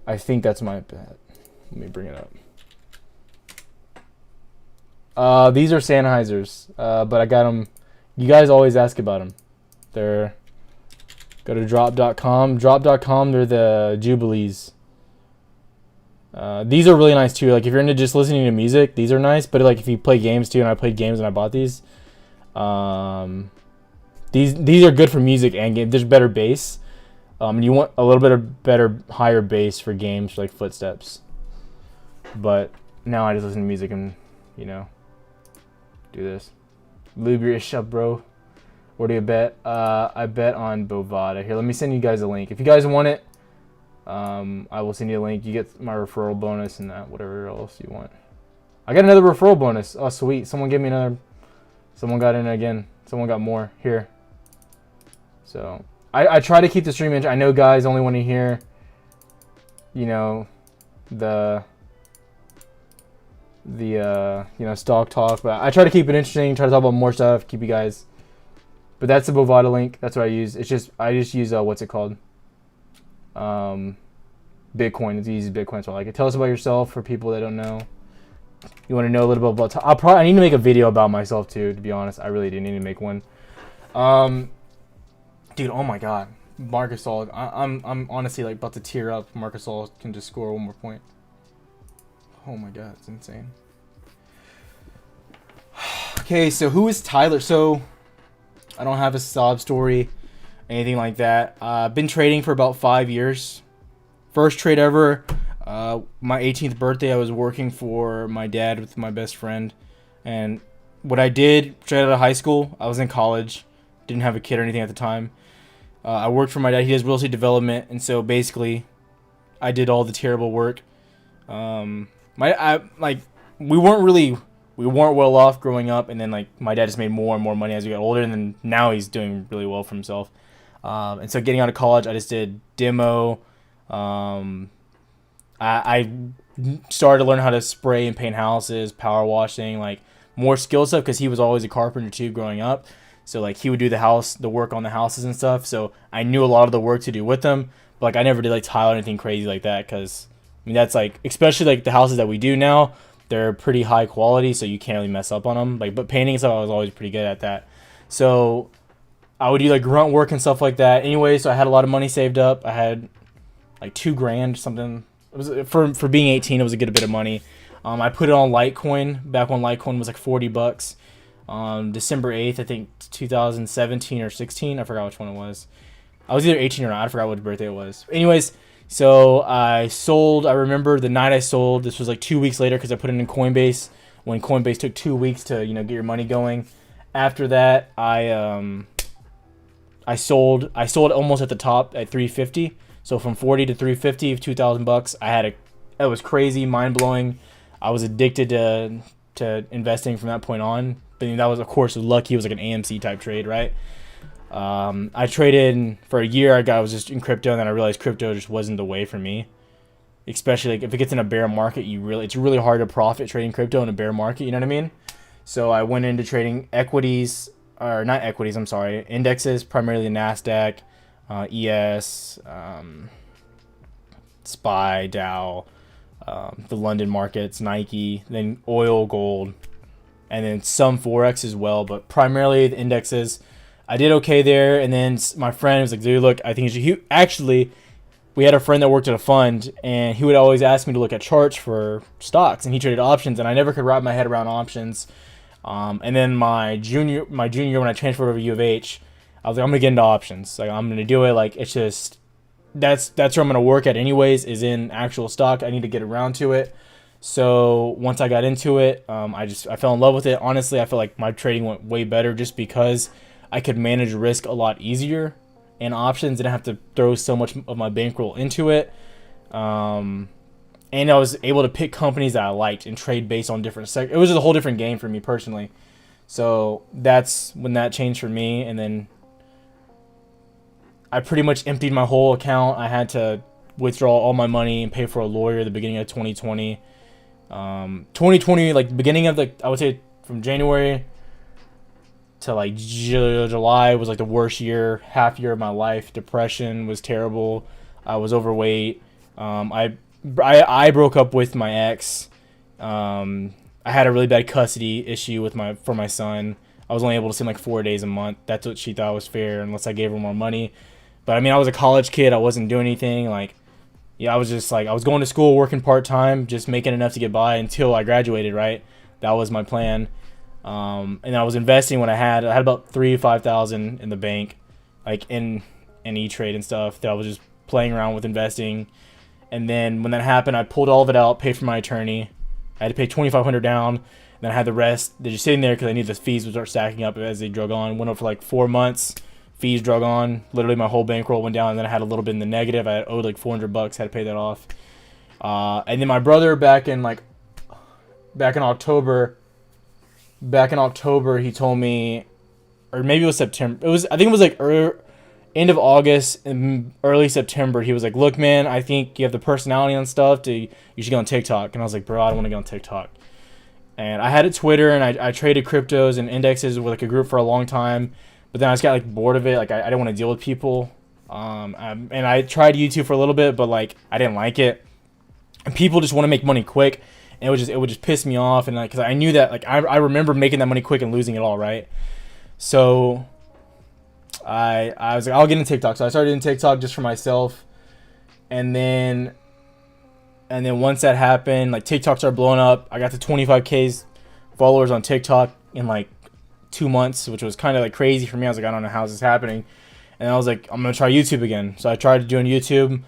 I think that's my bet. Let me bring it up. These are Sennheisers, but I got them. You guys always ask about them. Go to drop.com. Drop.com, they're the Jubilees. These are really nice too. Like if you're into just listening to music, these are nice. But like if you play games too, and I played games and I bought these. These are good for music and game. There's better bass. You want a little bit of better, higher bass for games like Footsteps. But now I just listen to music and, do this. Lube your ish up, bro. Where do you bet? I bet on Bovada. Here, let me send you guys a link. If you guys want it, I will send you a link. You get my referral bonus and that, whatever else you want. I got another referral bonus. Oh, sweet. Someone gave me another. Someone got in again. Someone got more. Here. So, I try to keep the stream in. I know guys only want to hear, you know, the you know, stock talk. But I try to keep it interesting. Try to talk about more stuff. Keep you guys. But that's the Bovada link. That's what I use. It's just, I just use, what's it called? Bitcoin. It's easy Bitcoin, so I like it. Tell us about yourself for people that don't know. You want to know a little bit about, I need to make a video about myself too, to be honest. I really do need to make one. Dude, oh my god. Marcus All, I'm honestly like about to tear up. Marcus All can just score one more point. Oh my god, it's insane. Okay, so who is Tyler? So I don't have a sob story, anything like that. I've been trading for about 5 years. First trade ever. My 18th birthday, I was working for my dad with my best friend. And what I did, straight out of high school, I was in college. Didn't have a kid or anything at the time. I worked for my dad. He does real estate development. And so basically, I did all the terrible work. We weren't well off growing up, and then like my dad just made more and more money as we got older, and then now he's doing really well for himself. And so getting out of college, I just did demo. I started to learn how to spray and paint houses, power washing, like more skill stuff, because he was always a carpenter too growing up. So like he would do the work on the houses and stuff. So I knew a lot of the work to do with them, but like I never did like tile or anything crazy like that, because I mean that's like, especially like the houses that we do now, they're pretty high quality, so you can't really mess up on them. Like, but painting and stuff, I was always pretty good at that. So I would do like grunt work and stuff like that. Anyway, so I had a lot of money saved up. I had like $2,000 something. It was for being 18. It was a good bit of money. I put it on Litecoin back when Litecoin was like $40. December 8th, I think 2017 or 16. I forgot which one it was. I was either 18 or not. I forgot which birthday it was. Anyways. So I sold, I remember the night I sold, this was like 2 weeks later because I put it in Coinbase when Coinbase took 2 weeks to, you know, get your money going. After that, I sold almost at the top at 350. So from 40 to 350, $2,000. It was crazy, mind blowing. I was addicted to investing from that point on. But that was, of course, lucky. It was like an AMC type trade, right? I traded for a year. I was just in crypto, and then I realized crypto just wasn't the way for me. Especially like if it gets in a bear market, it's really hard to profit trading crypto in a bear market. You know what I mean? So I went into trading equities, or not equities. I'm sorry, indexes, primarily Nasdaq, ES, SPY, Dow, the London markets, Nike, then oil, gold, and then some forex as well. But primarily the indexes. I did okay there, and then my friend was like, dude, look, I think you should. Actually, we had a friend that worked at a fund, and he would always ask me to look at charts for stocks, and he traded options, and I never could wrap my head around options. And then my junior year, when I transferred over to U of H, I was like, I'm going to get into options. Like, I'm going to do it. Like, it's just, that's where I'm going to work at anyways, is in actual stock. I need to get around to it. So once I got into it, I fell in love with it. Honestly, I feel like my trading went way better just because I could manage risk a lot easier in options. Didn't have to throw so much of my bankroll into it. And I was able to pick companies that I liked and trade based on different sectors. It was just a whole different game for me personally. So that's when that changed for me. And then I pretty much emptied my whole account. I had to withdraw all my money and pay for a lawyer at the beginning of 2020. 2020, like beginning of I would say from January to like July was like the worst half year of my life. Depression was terrible. I was overweight. I broke up with my ex. I had a really bad custody issue for my son. I was only able to see him like 4 days a month. That's what she thought was fair, unless I gave her more money. But I mean, I was a college kid. I wasn't doing anything. Like, yeah, I was just like, I was going to school, working part-time, just making enough to get by until I graduated, right? That was my plan. And I was investing when I had about $5,000 in the bank, like in E-Trade and stuff, that I was just playing around with investing. And then when that happened, I pulled all of it out, paid for my attorney. I had to pay $2,500 down. Then I had the rest. They're just sitting there because I knew the fees would start stacking up as they drug on. Went up for like 4 months. Fees drug on. Literally my whole bankroll went down. And then I had a little bit in the negative. I owed like $400. Had to pay that off. And then my brother back in October, he told me, or maybe it was September. I think it was like end of August and early September. He was like, look, man, I think you have the personality and stuff. You should get on TikTok. And I was like, bro, I don't want to get on TikTok. And I had a Twitter, and I traded cryptos and indexes with like a group for a long time. But then I just got like bored of it. Like I didn't want to deal with people. And I tried YouTube for a little bit, but like I didn't like it. And people just want to make money quick. And it would just piss me off. And like, cause I knew that, like, I remember making that money quick and losing it all, right? So I was like, I'll get into TikTok. So I started in TikTok just for myself. And then once that happened, like TikTok started blowing up. I got to 25K followers on TikTok in like 2 months, which was kind of like crazy for me. I was like, I don't know how this is happening. And I was like, I'm going to try YouTube again. So I tried doing YouTube.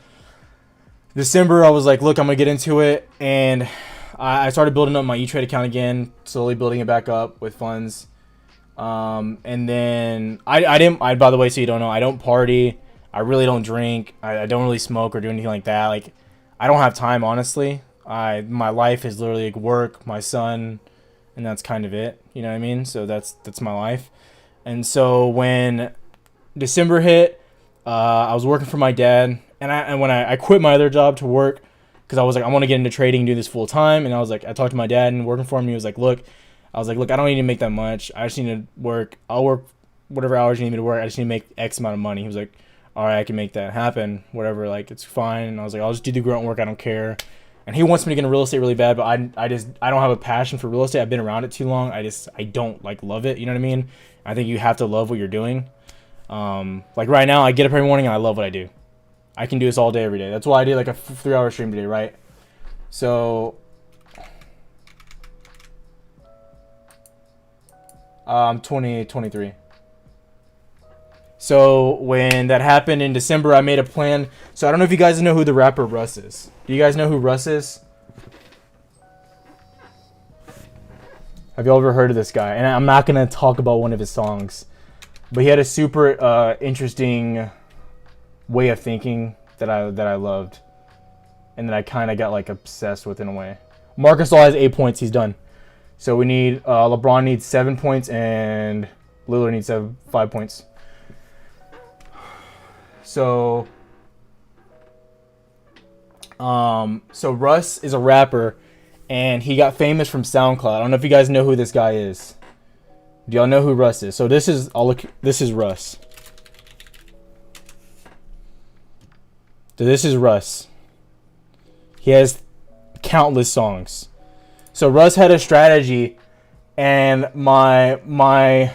December, I was like, look, I'm going to get into it. And I started building up my E-Trade account again, slowly building it back up with funds. And then I by the way, so you don't know, I don't party. I really don't drink. I don't really smoke or do anything like that. Like, I don't have time, honestly. My life is literally like work, my son, and that's kind of it. You know what I mean? So that's my life. And so when December hit, I was working for my dad, and when I quit my other job to work, because I was like, I want to get into trading and do this full time. And I was like, I talked to my dad and working for him. He was like, look, I don't need to make that much. I just need to work. I'll work whatever hours you need me to work. I just need to make X amount of money. He was like, all right, I can make that happen. Whatever, like, it's fine. And I was like, I'll just do the grunt work. I don't care. And he wants me to get into real estate really bad, but I don't have a passion for real estate. I've been around it too long. I don't like love it. You know what I mean? I think you have to love what you're doing. Like right now, I get up every morning and I love what I do. I can do this all day, every day. That's why I did like a 3-hour stream today, right? So I'm 23. So when that happened in December, I made a plan. So I don't know if you guys know who the rapper Russ is. Do you guys know who Russ is? Have you ever heard of this guy? And I'm not going to talk about one of his songs, but he had a super interesting way of thinking that I loved, and that I kind of got like obsessed with in a way. Marcus All has 8 points. He's done. So we need LeBron needs 7 points and Lillard needs 5 points. So Russ is a rapper, and he got famous from SoundCloud. I don't know if you guys know who this guy is. Do y'all know who Russ is? So this is Russ. So this is Russ. He has countless songs. So Russ had a strategy, and and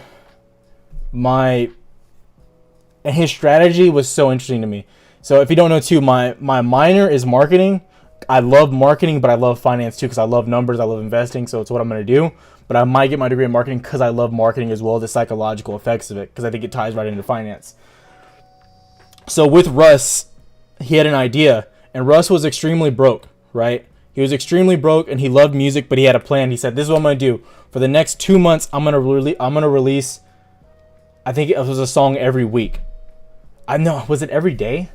his strategy was so interesting to me. So if you don't know too, my minor is marketing. I love marketing, but I love finance too because I love numbers. I love investing, so it's what I'm going to do. But I might get my degree in marketing because I love marketing as well, the psychological effects of it, because I think it ties right into finance. So with Russ, he had an idea, and Russ was extremely broke, right? He was extremely broke, and he loved music, but he had a plan. He said, this is what I'm going to do. For the next 2 months, I'm going to release, I think it was a song every week. I know, was it every day?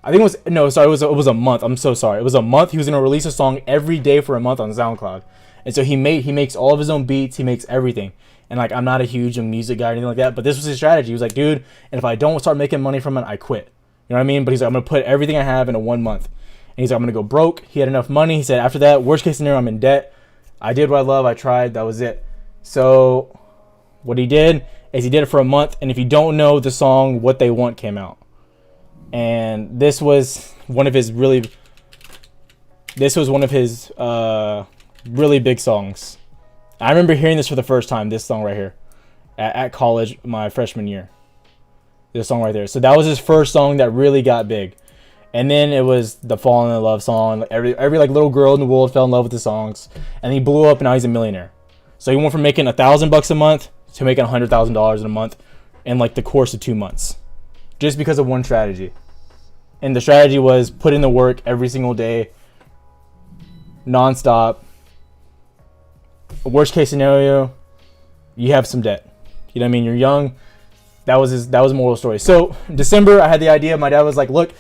I think it was, no, sorry, it was a month. I'm so sorry. It was a month. He was going to release a song every day for a month on SoundCloud. And so he makes all of his own beats. He makes everything. And like, I'm not a huge music guy or anything like that, but this was his strategy. He was like, dude, and if I don't start making money from it, I quit. You know what I mean? But he's like, I'm going to put everything I have into 1 month. And he's like, I'm going to go broke. He had enough money. He said, after that, worst case scenario, I'm in debt. I did what I love. I tried. That was it. So what he did is he did it for a month. And if you don't know the song, What They Want came out. And this was one of his really big songs. I remember hearing this for the first time, this song right here, at college, my freshman year. This song right there. So that was his first song that really got big. And then it was the Falling in Love song. Every like little girl in the world fell in love with the songs. And he blew up, and now he's a millionaire. So he went from making $1,000 a month to making $100,000 in a month in like the course of 2 months. Just because of one strategy. And the strategy was put in the work every single day, nonstop, worst case scenario, you have some debt. You know what I mean? You're young. That was the moral story. So in December, I had the idea. My dad was like, look,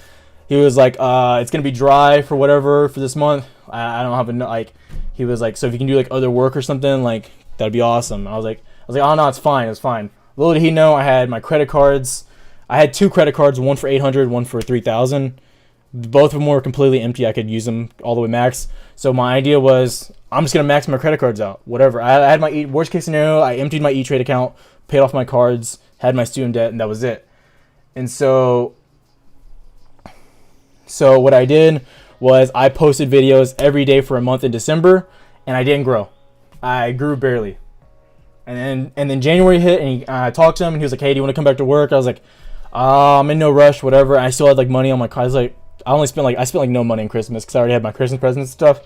he was like, it's gonna be dry for whatever for this month. I don't have enough. Like, he was like, so if you can do like other work or something, like that'd be awesome. I was like, oh no, it's fine, it's fine. Little did he know, I had my credit cards. I had 2 credit cards, one for 800, one for 3,000. Both of them were completely empty. I could use them all the way max. So my idea was, I'm just gonna max my credit cards out. Whatever. I had my worst case scenario. I emptied my E-Trade account, paid off my cards, had my student debt, and that was it. And so what I did was I posted videos every day for a month in December, and I didn't grow. I grew barely. And then January hit, and I talked to him, and he was like, hey, do you want to come back to work? I was like, I'm in no rush, whatever. And I still had like money on my card. I was like, I spent no money on Christmas because I already had my Christmas presents and stuff.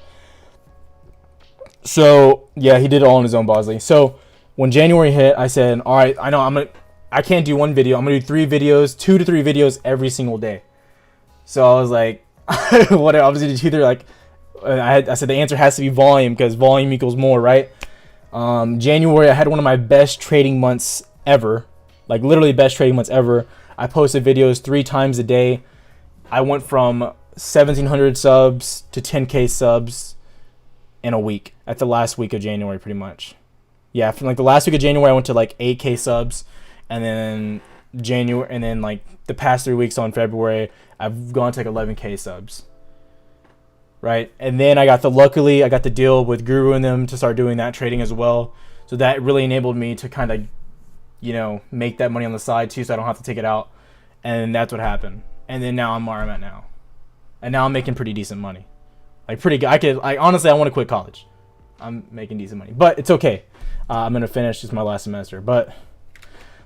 So yeah, he did it all on his own, Bosley. So when January hit, I said, all right, I know I can't do one video. I'm gonna do 3 videos, 2 to 3 videos every single day. So I was like, what? Obviously, it's either like, I said the answer has to be volume because volume equals more, right? January, I had one of my best trading months ever, like literally best trading months ever. I posted videos 3 times a day. I went from 1,700 subs to 10K subs in a week at the last week of January, pretty much. Yeah, from like the last week of January, I went to like 8K subs, and then like the past 3 weeks on February, I've gone to like 11K subs. Right, and then luckily I got the deal with Guru and them to start doing that trading as well. So that really enabled me to kind of, you know, make that money on the side too, so I don't have to take it out. And that's what happened. And then now I'm where I'm at now, and now I'm making pretty decent money, like pretty good. Honestly, I want to quit college. I'm making decent money, but it's okay. I'm gonna finish. It's my last semester, but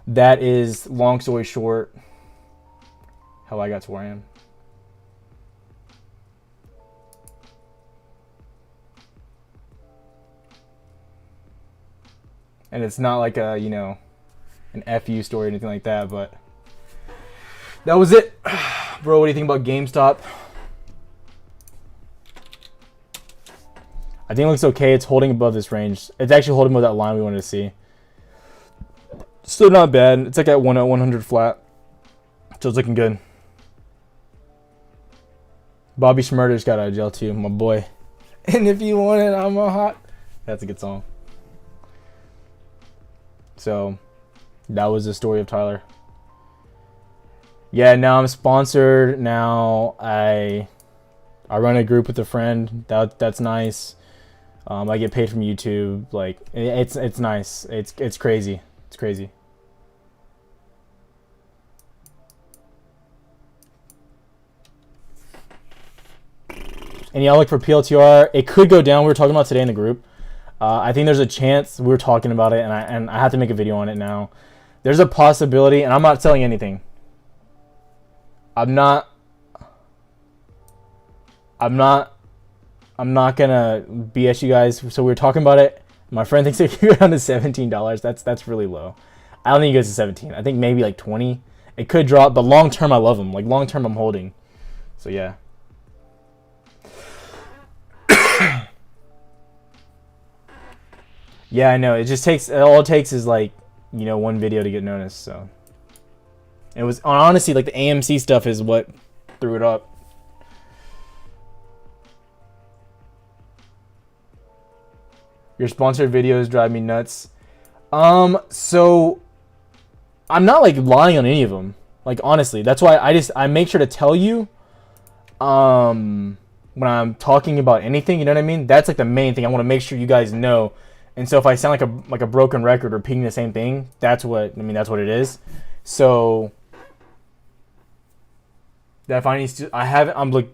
that is, long story short, how I got to where I am. And it's not like a, you know, an FU story or anything like that, but that was it. Bro, what do you think about GameStop? I think it looks okay. It's holding above this range. It's actually holding above that line we wanted to see. Still not bad. It's like at 100 flat. So it's looking good. Bobby Schmurder's got out of jail too, my boy. And if you want it, I'm a hot. That's a good song. So that was the story of Tyler. Yeah, now I'm sponsored. Now I run a group with a friend. That's nice. I get paid from YouTube. Like it's nice. It's crazy. It's crazy. Any outlook for PLTR? It could go down. We were talking about today in the group. I think there's a chance. We were talking about it, and I have to make a video on it now. There's a possibility, and I'm not selling anything. I'm not gonna BS you guys. So we were talking about it. My friend thinks it could go down to $17. That's really low. I don't think it goes to 17. I think maybe like 20. It could drop, but long term I love them. Like long term I'm holding. So yeah. Yeah, I know. It just takes, all it takes is like, you know, one video to get noticed. So it was honestly like the AMC stuff is what threw it up. Your sponsored videos drive me nuts. So I'm not like lying on any of them. Like honestly, that's why I make sure to tell you when I'm talking about anything, you know what I mean? That's like the main thing. I want to make sure you guys know. And so if I sound like a broken record repeating the same thing, that's what it is. So that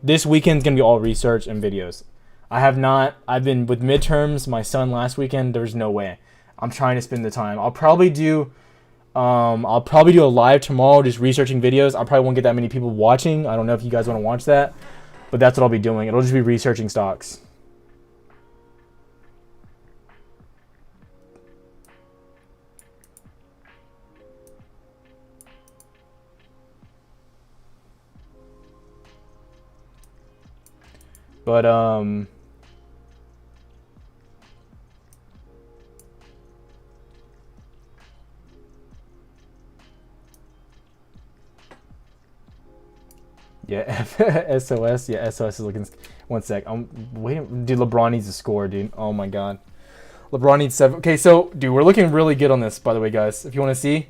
this weekend's gonna be all research and videos. I've been with midterms, my son last weekend, there's no way. I'm trying to spend the time. I'll probably do a live tomorrow just researching videos. I probably won't get that many people watching. I don't know if you guys want to watch that, but that's what I'll be doing. It'll just be researching stocks. But Yeah, SOS. Yeah, SOS is looking. One sec. I'm waiting. Dude, LeBron needs to score, dude. Oh my god. LeBron needs 7. Okay, so dude, we're looking really good on this, by the way, guys. If you want to see.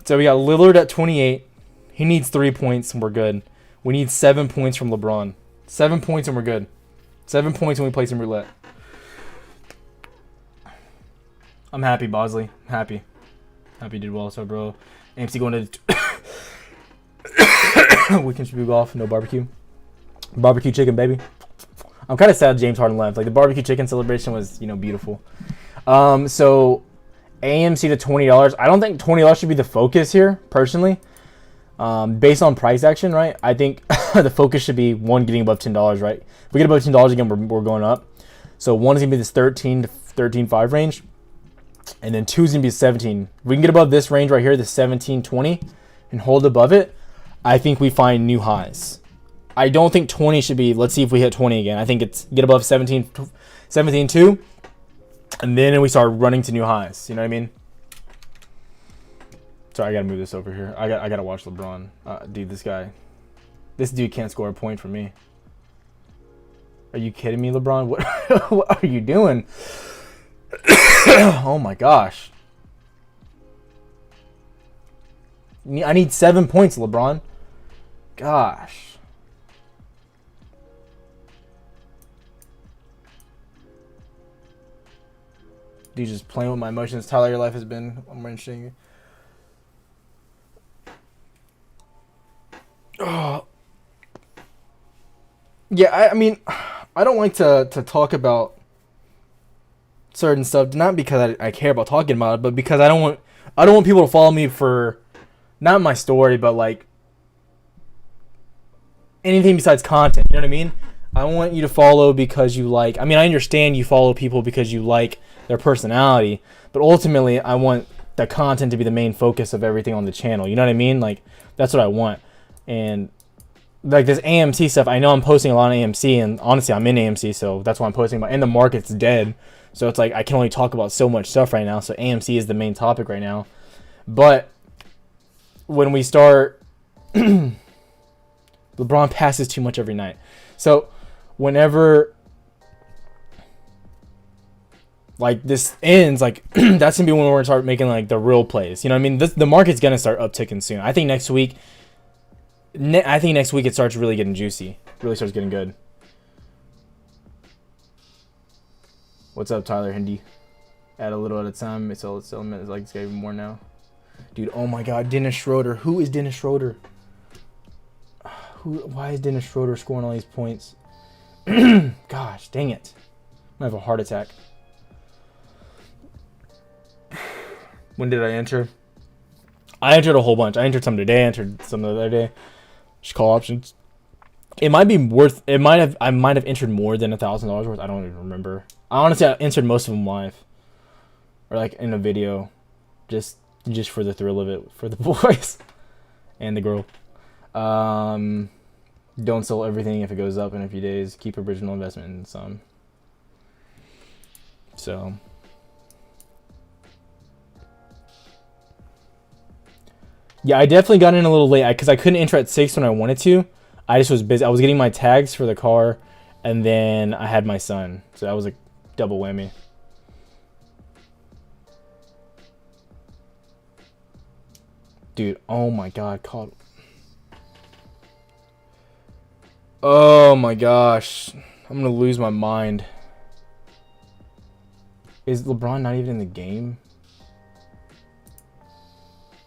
So we got Lillard at 28. He needs 3 points and we're good. We need 7 points from LeBron. 7 points and we're good. 7 points when we play some roulette. I'm happy, Bosley. Happy. Happy did well, so bro. AMC going to weekend should be off. No barbecue. Barbecue chicken, baby. I'm kind of sad James Harden left. Like the barbecue chicken celebration was, beautiful. So AMC to $20. I don't think $20 should be the focus here, personally. Based on price action, right? I think the focus should be one getting above $10, right? If we get above $10 again, we're going up. So one is gonna be this 13 to 13.5 range, and then two is gonna be 17. If we can get above this range right here, the 17.20, and hold above it, I think we find new highs. I don't think 20 should be. Let's see if we hit 20 again. I think it's get above 17.2, and then we start running to new highs. You know what I mean? Sorry, I gotta move this over here. I gotta watch LeBron. Dude, this dude can't score a point for me. Are you kidding me, LeBron? What are you doing? Oh my gosh. I need 7 points, LeBron. Gosh. Dude, just playing with my emotions. Tyler, your life has been more interesting. Oh. Yeah, I mean, I don't like to talk about certain stuff, not because I care about talking about it, but because I don't want people to follow me for not my story, but like anything besides content. You know what I mean? I want you to follow because you like. I mean, I understand you follow people because you like their personality, but ultimately, I want the content to be the main focus of everything on the channel. You know what I mean? Like that's what I want. And like this AMC stuff, I know I'm posting a lot on AMC, and honestly, I'm in AMC, so that's why I'm posting about. And the market's dead, so it's like I can only talk about so much stuff right now. So AMC is the main topic right now. But when we start, LeBron passes too much every night. So whenever like this ends, like that's gonna be when we're gonna start making like the real plays. You know what I mean? The market's gonna start upticking soon. I think next week it starts really getting juicy. Really starts getting good. What's up, Tyler Hindi? Add a little at a time. It's like it's got even more now. Dude, oh my god, Dennis Schroeder. Who is Dennis Schroeder? Why is Dennis Schroeder scoring all these points? Gosh, dang it. I'm gonna have a heart attack. When did I enter? I entered a whole bunch. I entered some today. I entered some the other day. Just call options. It might be worth. I might have entered more than $1,000 worth. I don't even remember. I entered most of them live, or like in a video, just for the thrill of it, for the boys and the girl. Don't sell everything if it goes up in a few days. Keep original investment in some. So. Yeah, I definitely got in a little late because I couldn't enter at 6 when I wanted to. I just was busy. I was getting my tags for the car, and then I had my son. So that was a double whammy. Dude, oh my god, caught. Oh my gosh. I'm going to lose my mind. Is LeBron not even in the game?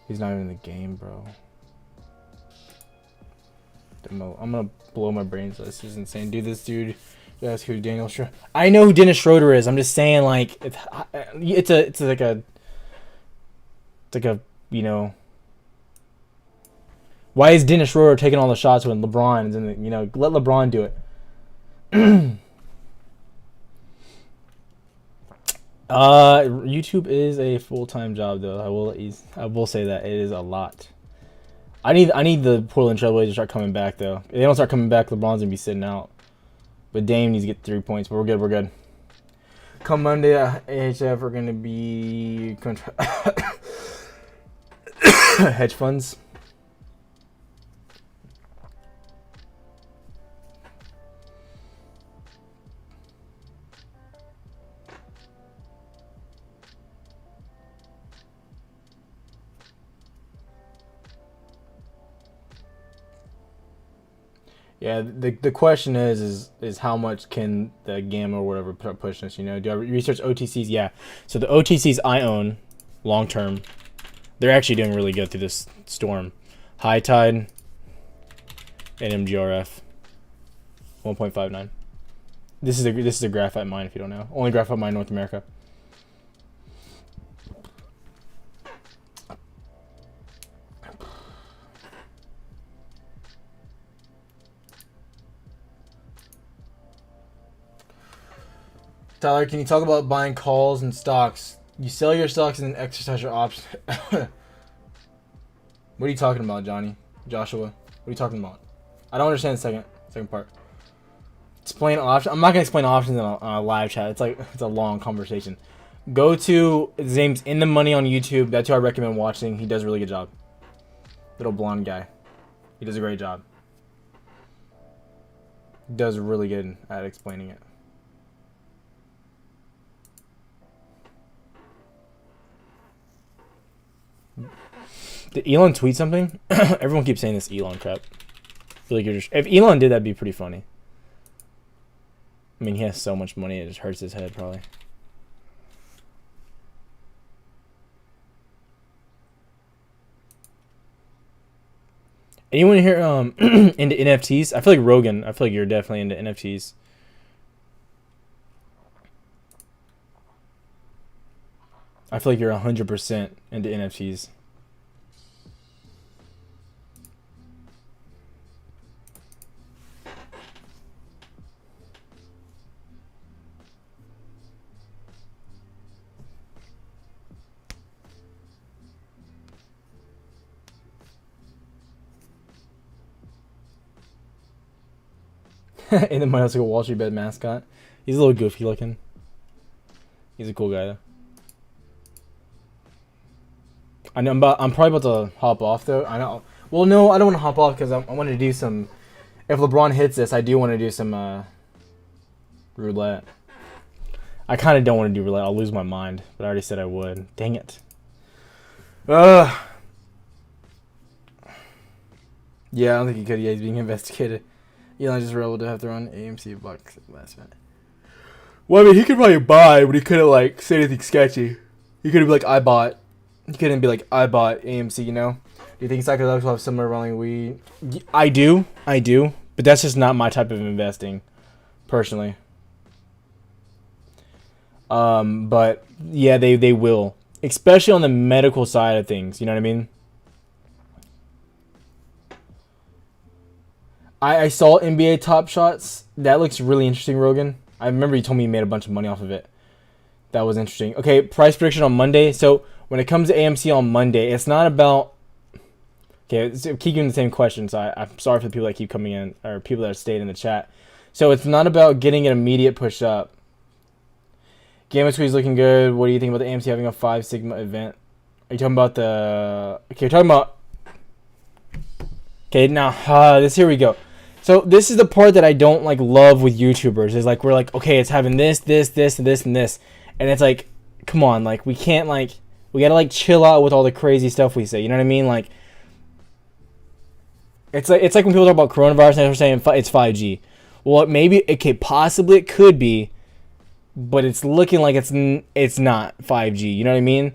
He's not even in the game, bro. I'm gonna blow my brains. This is insane. Dude, this dude. That's who Daniel Schroeder. I know who Dennis Schroeder is. I'm just saying, like, it's like a, why is Dennis Schroeder taking all the shots when LeBron is in the, let LeBron do it. YouTube is a full-time job, though. I will say that it is a lot. I need the Portland Trailblazers to start coming back, though. If they don't start coming back, LeBron's gonna be sitting out. But Dame needs to get 3 points. But we're good. Come Monday at AHF, we're gonna be hedge funds. Yeah, the question is how much can the gamma or whatever push this? You know, do I research OTCs? Yeah. So the OTCs I own, long term, they're actually doing really good through this storm. High tide and MGRF, 1.59. This is a graphite mine if you don't know. Only graphite mine in North America. Tyler, can you talk about buying calls and stocks? You sell your stocks and then exercise your options. What are you talking about, Johnny? Joshua? What are you talking about? I don't understand the second part. Explain options. I'm not gonna explain options in a live chat. It's a long conversation. Go to his name's In the Money on YouTube. That's who I recommend watching. He does a really good job. Little blonde guy. He does a great job. He does really good at explaining it. Did Elon tweet something? Everyone keeps saying this Elon crap. I feel like if Elon did, that'd be pretty funny. I mean, he has so much money, it just hurts his head, probably. Anyone here into NFTs? I feel like Rogan. I feel like you're definitely into NFTs. I feel like you're 100% into NFTs. And then my like a Wall Street Bet mascot. He's a little goofy looking. He's a cool guy though. I know I'm probably about to hop off though. I know. Well, no, I don't want to hop off because I want to do some. If LeBron hits this, I do want to do some roulette. I kind of don't want to do roulette. I'll lose my mind. But I already said I would. Dang it. Yeah, I don't think he could. Yeah, he's being investigated. Elon just were able to have to run AMC bucks last minute. Well, I mean, he could probably buy, but he couldn't like say anything sketchy. He couldn't be like, I bought. He couldn't be like, I bought AMC. You know? Do you think psychedelics will have similar rolling weed? I do, but that's just not my type of investing, personally. But yeah, they will, especially on the medical side of things. You know what I mean? I saw NBA Top Shots. That looks really interesting, Rogan. I remember you told me you made a bunch of money off of it. That was interesting. Okay, price prediction on Monday. So when it comes to AMC on Monday, it's not about... Okay, keep giving the same question, so I'm sorry for the people that keep coming in, or people that have stayed in the chat. So it's not about getting an immediate push up. Gamma Squeeze looking good. What do you think about the AMC having a 5 Sigma event? Are you talking about the... Okay, you're talking about... Okay, now, here we go. So this is the part that I don't like love with YouTubers is like we're like, okay, it's having this, and this, and it's like, come on, like we can't like we gotta like chill out with all the crazy stuff we say. You know what I mean? Like it's like when people talk about coronavirus and they're saying it's 5G. Well, possibly it could be, but it's looking like it's not 5G. You know what I mean?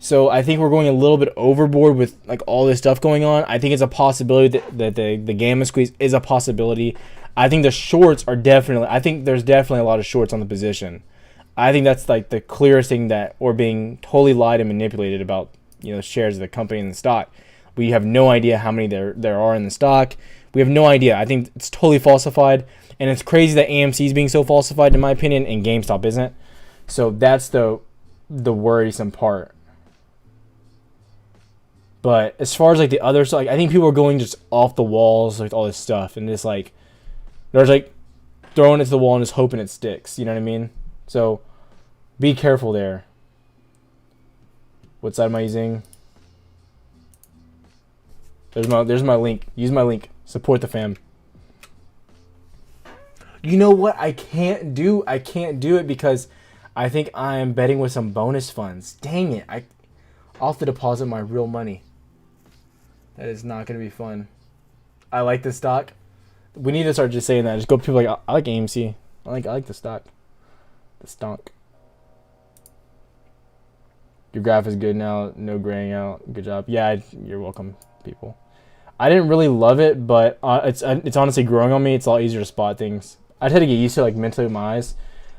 So I think we're going a little bit overboard with like all this stuff going on. I think it's a possibility that the gamma squeeze is a possibility. I think the shorts are definitely. I think there's definitely a lot of shorts on the position. I think that's like the clearest thing that we're being totally lied and manipulated about. You know, shares of the company and the stock. We have no idea how many there are in the stock. We have no idea. I think it's totally falsified, and it's crazy that AMC is being so falsified, in my opinion, and GameStop isn't. So that's the worrisome part. But as far as like the other stuff, like, I think people are going just off the walls with all this stuff and just like they're like throwing it to the wall and just hoping it sticks. You know what I mean? So be careful there. What side am I using? There's my link. Use my link. Support the fam. You know what? I can't do it because I think I am betting with some bonus funds. Dang it! I'll have to deposit my real money. That is not going to be fun. I like this stock. We need to start just saying that. Just go to people like, I like AMC. I like the stock. The stonk. Your graph is good now. No graying out. Good job. Yeah, you're welcome, people. I didn't really love it, but it's honestly growing on me. It's a lot easier to spot things. I'd had to get used to it, like, mentally with my eyes.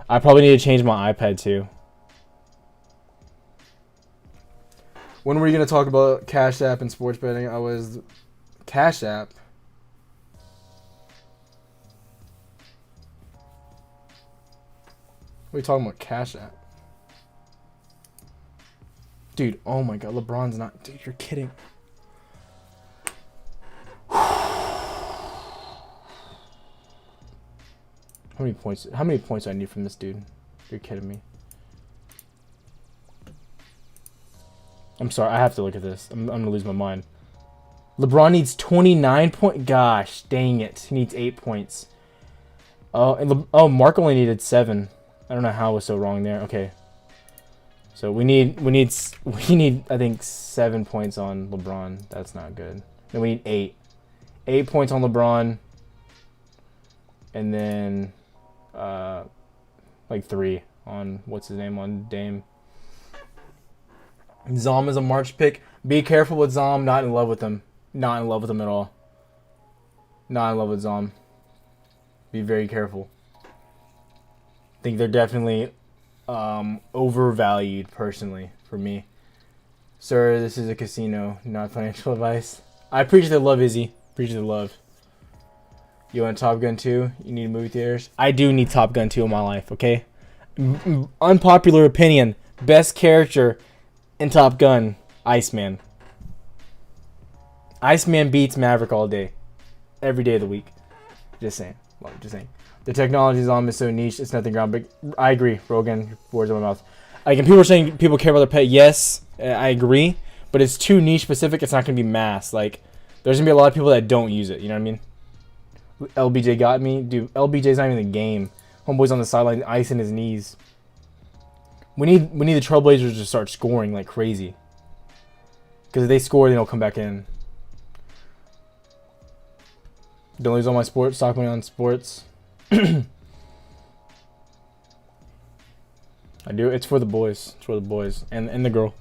I probably need to change my iPad too. When were you gonna talk about Cash App and sports betting? I was Cash App. What are you talking about, Cash App? Dude, oh my god, LeBron's not. Dude, you're kidding. How many points do I need from this dude? You're kidding me. I'm sorry, I have to look at this. I'm gonna lose my mind. LeBron needs 29 points. Gosh, dang it. He needs 8 points. Oh, and Mark only needed 7. I don't know how I was so wrong there. Okay. So we need I think 7 points on LeBron. That's not good. Then we need 8. 8 points on LeBron. And then like 3 on what's his name on Dame. Zom is a March pick. Be careful with Zom. Not in love with him. Not in love with him at all. Not in love with Zom. Be very careful. Think they're definitely overvalued personally for me. Sir, this is a casino, not financial advice. I appreciate the love, Izzy. Appreciate the love. You want Top Gun 2? You need movie theaters? I do need Top Gun 2 in my life, okay? Unpopular opinion. Best character in Top Gun, Iceman. Iceman beats Maverick all day. Every day of the week. Just saying. Well, just saying. The technology Zom is so niche, it's nothing groundbreaking. I agree, Rogan. Words in my mouth. Like, and people are saying people care about their pet. Yes, I agree. But it's too niche specific. It's not going to be mass. Like, there's going to be a lot of people that don't use it. You know what I mean? LBJ got me. Dude, LBJ's not even in the game. Homeboy's on the sideline, icing his knees. We need the Trailblazers to start scoring like crazy. Because if they score, then they'll come back in. Don't lose all my sports. Stock money on sports. I do. It's for the boys. It's for the boys. And the girl.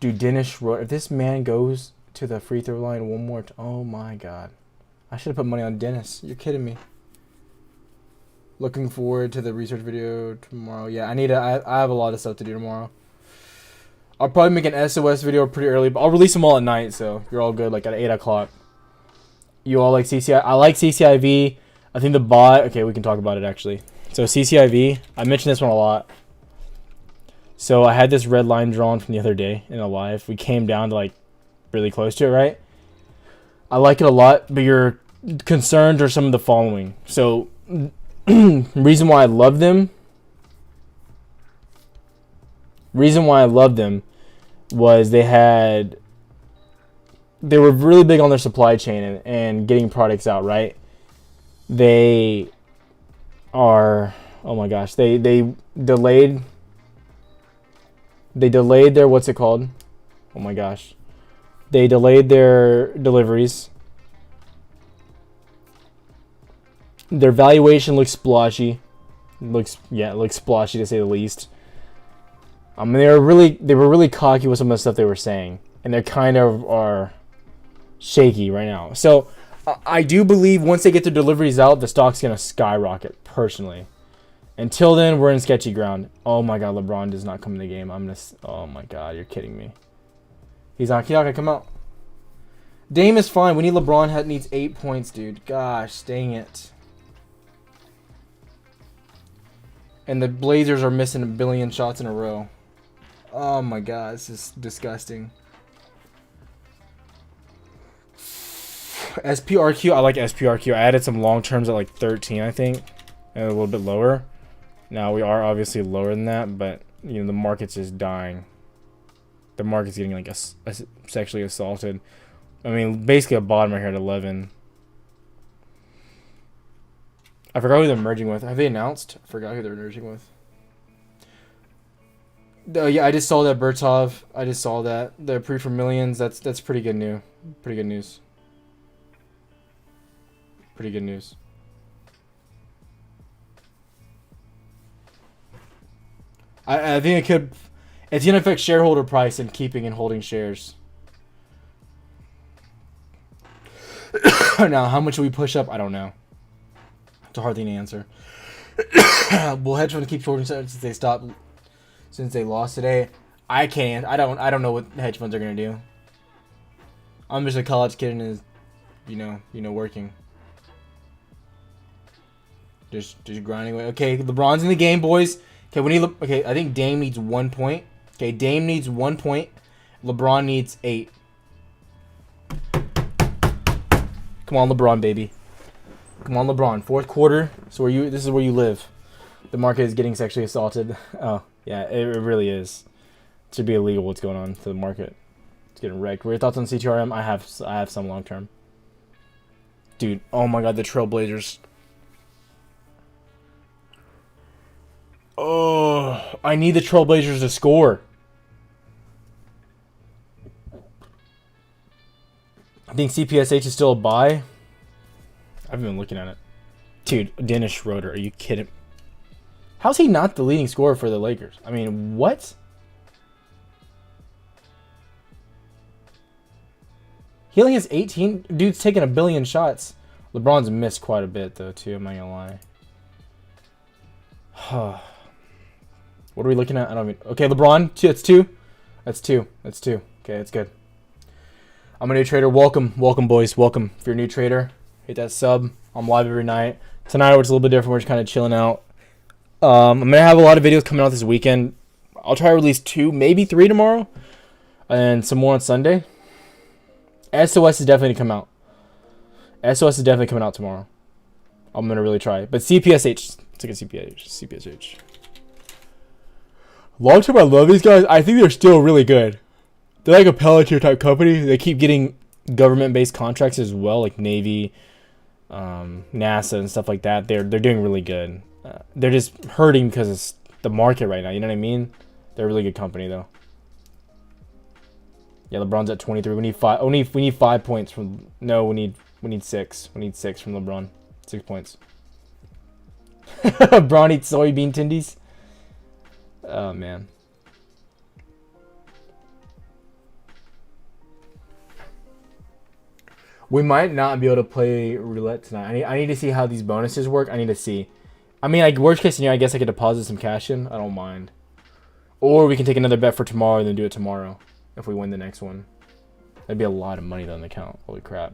Dude, Dennis Schroeder. If this man goes to the free throw line one more time. Oh my god. I should have put money on Dennis. You're kidding me. Looking forward to the research video tomorrow. Yeah, I have a lot of stuff to do tomorrow. I'll probably make an SOS video pretty early, but I'll release them all at night, so you're all good, like at 8 o'clock. You all like CCI? I like CCIV. I think the bot... Okay, we can talk about it, actually. So, CCIV, I mentioned this one a lot. So, I had this red line drawn from the other day in a live. We came down to, like, really close to it, right? I like it a lot, but your concerns are some of the following. So... reason why I love them was they were really big on their supply chain and getting products out, right? They are, oh my gosh, they delayed their, what's it called? Oh my gosh. They delayed their deliveries. Their valuation looks splotchy. It looks splotchy to say the least. I mean, they were really cocky with some of the stuff they were saying, and they kind of are shaky right now. So I do believe once they get their deliveries out, the stock's gonna skyrocket. Personally, until then, we're in sketchy ground. Oh my god, LeBron does not come in the game. Oh my god, you're kidding me. He's not gonna come out. Dame is fine. We need LeBron. Needs 8 points, dude. Gosh, dang it. And the Blazers are missing 1 billion shots in a row. Oh my god, this is disgusting. SPRQ, I like SPRQ. I added some long terms at like 13, I think. And a little bit lower. Now we are obviously lower than that, but you know the market's just dying. The market's getting like sexually assaulted. I mean, basically a bottom right here at 11. I forgot who they're merging with. Have they announced? I forgot who they're merging with. Yeah, I just saw that Bertov. I just saw that. The pre for millions. That's pretty good news. Pretty good news. Pretty good news. I think it could. It's gonna affect shareholder price and keeping and holding shares. Now, how much will we push up? I don't know. It's a hard thing to answer. Will hedge funds keep shorting since they stopped? Since they lost today, I can't. I don't know what hedge funds are gonna do. I'm just a college kid and is, you know, working. Just grinding away. Okay, LeBron's in the game, boys. Okay, we need. Okay, I think Dame needs 1 point. Okay, Dame needs 1 point. LeBron needs 8. Come on, LeBron, baby. Come on, LeBron. Fourth quarter. So this is where you live. The market is getting sexually assaulted. Oh, yeah, it really is. It should be illegal what's going on to the market. It's getting wrecked. What are your thoughts on CTRM? I have some long term. Dude, oh my god, the Trailblazers. Oh, I need the Trailblazers to score. I think CPSH is still a buy. I haven't been looking at it. Dude, Dennis Schroeder, are you kidding? How's he not the leading scorer for the Lakers? I mean, what? He only has 18. Dude's taking a billion shots. LeBron's missed quite a bit, though, too. I'm not gonna lie. What are we looking at? I don't mean. Okay, LeBron. That's 2. That's 2. That's 2. Okay, that's good. I'm a new trader. Welcome, boys. Welcome. If you're a new trader, hit that sub. I'm live every night. Tonight, it's a little bit different. We're just kind of chilling out. I'm gonna have a lot of videos coming out this weekend. I'll try to release 2, maybe 3 tomorrow, and some more on Sunday. SOS is definitely gonna come out. SOS is definitely coming out tomorrow. I'm gonna really try. But CPSH, let's look at CPSH. Long term, I love these guys. I think they're still really good. They're like a Palantir type company. They keep getting government-based contracts as well, like Navy, NASA, and stuff like that. They're doing really good. They're just hurting because it's the market right now. You know what I mean? They're a really good company though. Yeah, LeBron's at 23. We need 5. We need 5 points from. No, we need 6. We need 6 from LeBron. 6 points. LeBron eats soybean tendies. Oh man. We might not be able to play roulette tonight. I need to see how these bonuses work. I need to see. I mean, like worst case scenario, I guess I could deposit some cash in. I don't mind. Or we can take another bet for tomorrow and then do it tomorrow if we win the next one. That'd be a lot of money on the account. Holy crap.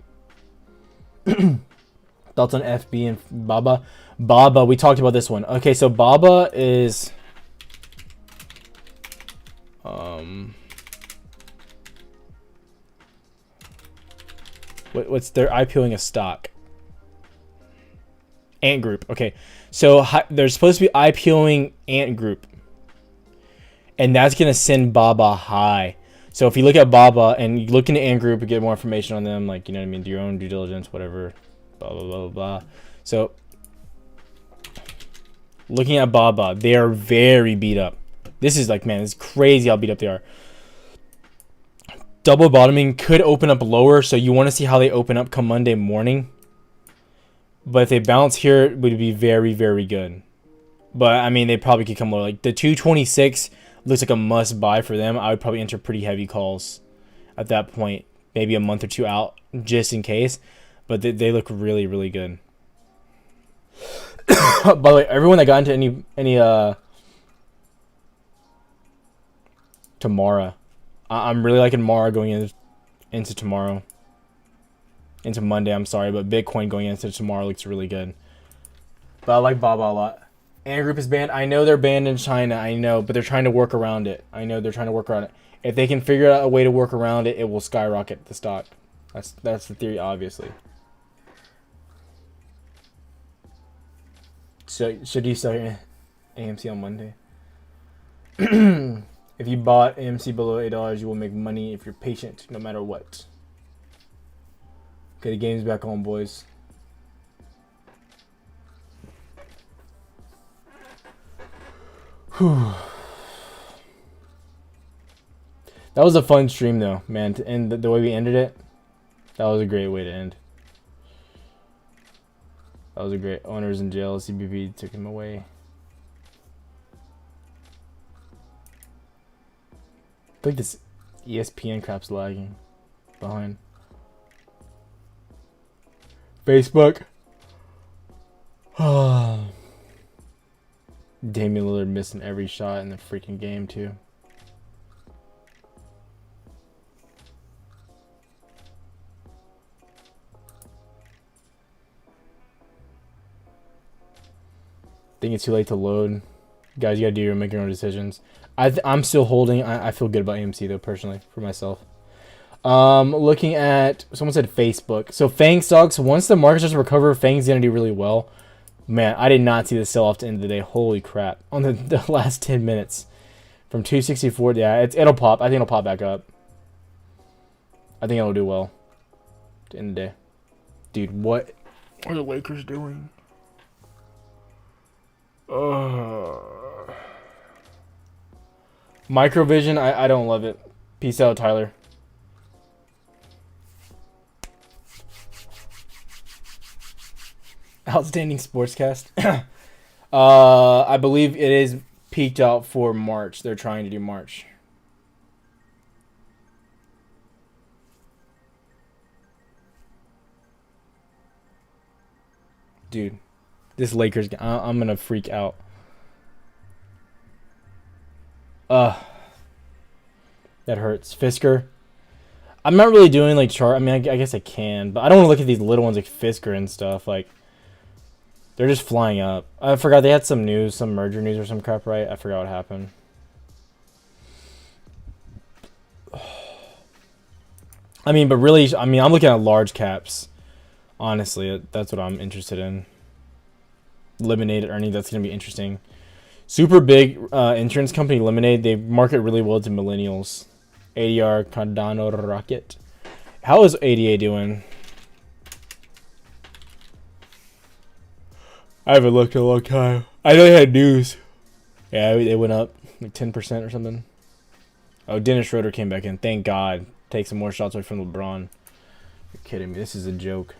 Thoughts on FB and Baba? Baba, we talked about this one. Okay, so Baba is what's they're IPOing a stock. Ant Group. Okay, so they're supposed to be IPOing Ant Group, and that's gonna send Baba high. So if you look at Baba and you look into Ant Group and get more information on them, like, you know what I mean, do your own due diligence, whatever, blah blah blah blah. So looking at Baba, they are very beat up. This is like, man, it's crazy how beat up they are. Double bottoming could open up lower, so you want to see how they open up come Monday morning. But if they bounce here, it would be very, very good. But, I mean, they probably could come lower. Like, the 226 looks like a must buy for them. I would probably enter pretty heavy calls at that point. Maybe a month or 2 out, just in case. But they look really, really good. By the way, everyone that got into any tomorrow, I'm really liking Mara going into tomorrow. Into Monday, I'm sorry, but Bitcoin going into tomorrow looks really good. But I like Baba a lot. Ant Group is banned. I know they're banned in China. I know, but they're trying to work around it. I know they're trying to work around it. If they can figure out a way to work around it, it will skyrocket the stock. That's the theory, obviously. So should you sell AMC on Monday? If you bought AMC below $8, you will make money if you're patient, no matter what. Okay, the game's back on, boys. Whew. That was a fun stream, though, man. To end the way we ended it, that was a great way to end. That was a great. Owners in jail. CBP took him away. I think this ESPN crap's lagging behind. Facebook. Damian Lillard missing every shot in the freaking game too. Think it's too late to load. Guys, you gotta do your make your own decisions. I'm still holding. I feel good about AMC though, personally, for myself. Looking at, someone said Facebook. So FANG stocks, once the market starts to recover, FANG's gonna do really well. Man, I did not see the sell off to the end of the day. Holy crap. On the last 10 minutes. From 264, yeah, it'll pop. I think it'll pop back up. I think it'll do well. At the end of the day. Dude, what are the Lakers doing? Microvision, I don't love it. Peace out, Tyler. Outstanding sportscast. I believe it is peaked out for March. They're trying to do March. Dude, this Lakers, I'm gonna freak out. That hurts. Fisker. I'm not really doing like chart. I mean, I guess I can, but I don't want to look at these little ones like Fisker and stuff. Like, they're just flying up. I forgot they had some news, some merger news or some crap, right? I forgot what happened. I mean, but really, I mean, I'm looking at large caps. Honestly, that's what I'm interested in. Lemonade earnings, that's going to be interesting. Super big insurance company, Lemonade, they market really well to millennials. ADR Cardano Rocket. How is ADA doing? I haven't looked in a long time. I know they had news. Yeah, they went up like 10% or something. Oh, Dennis Schroeder came back in. Thank God. Take some more shots away from LeBron. You're kidding me. This is a joke.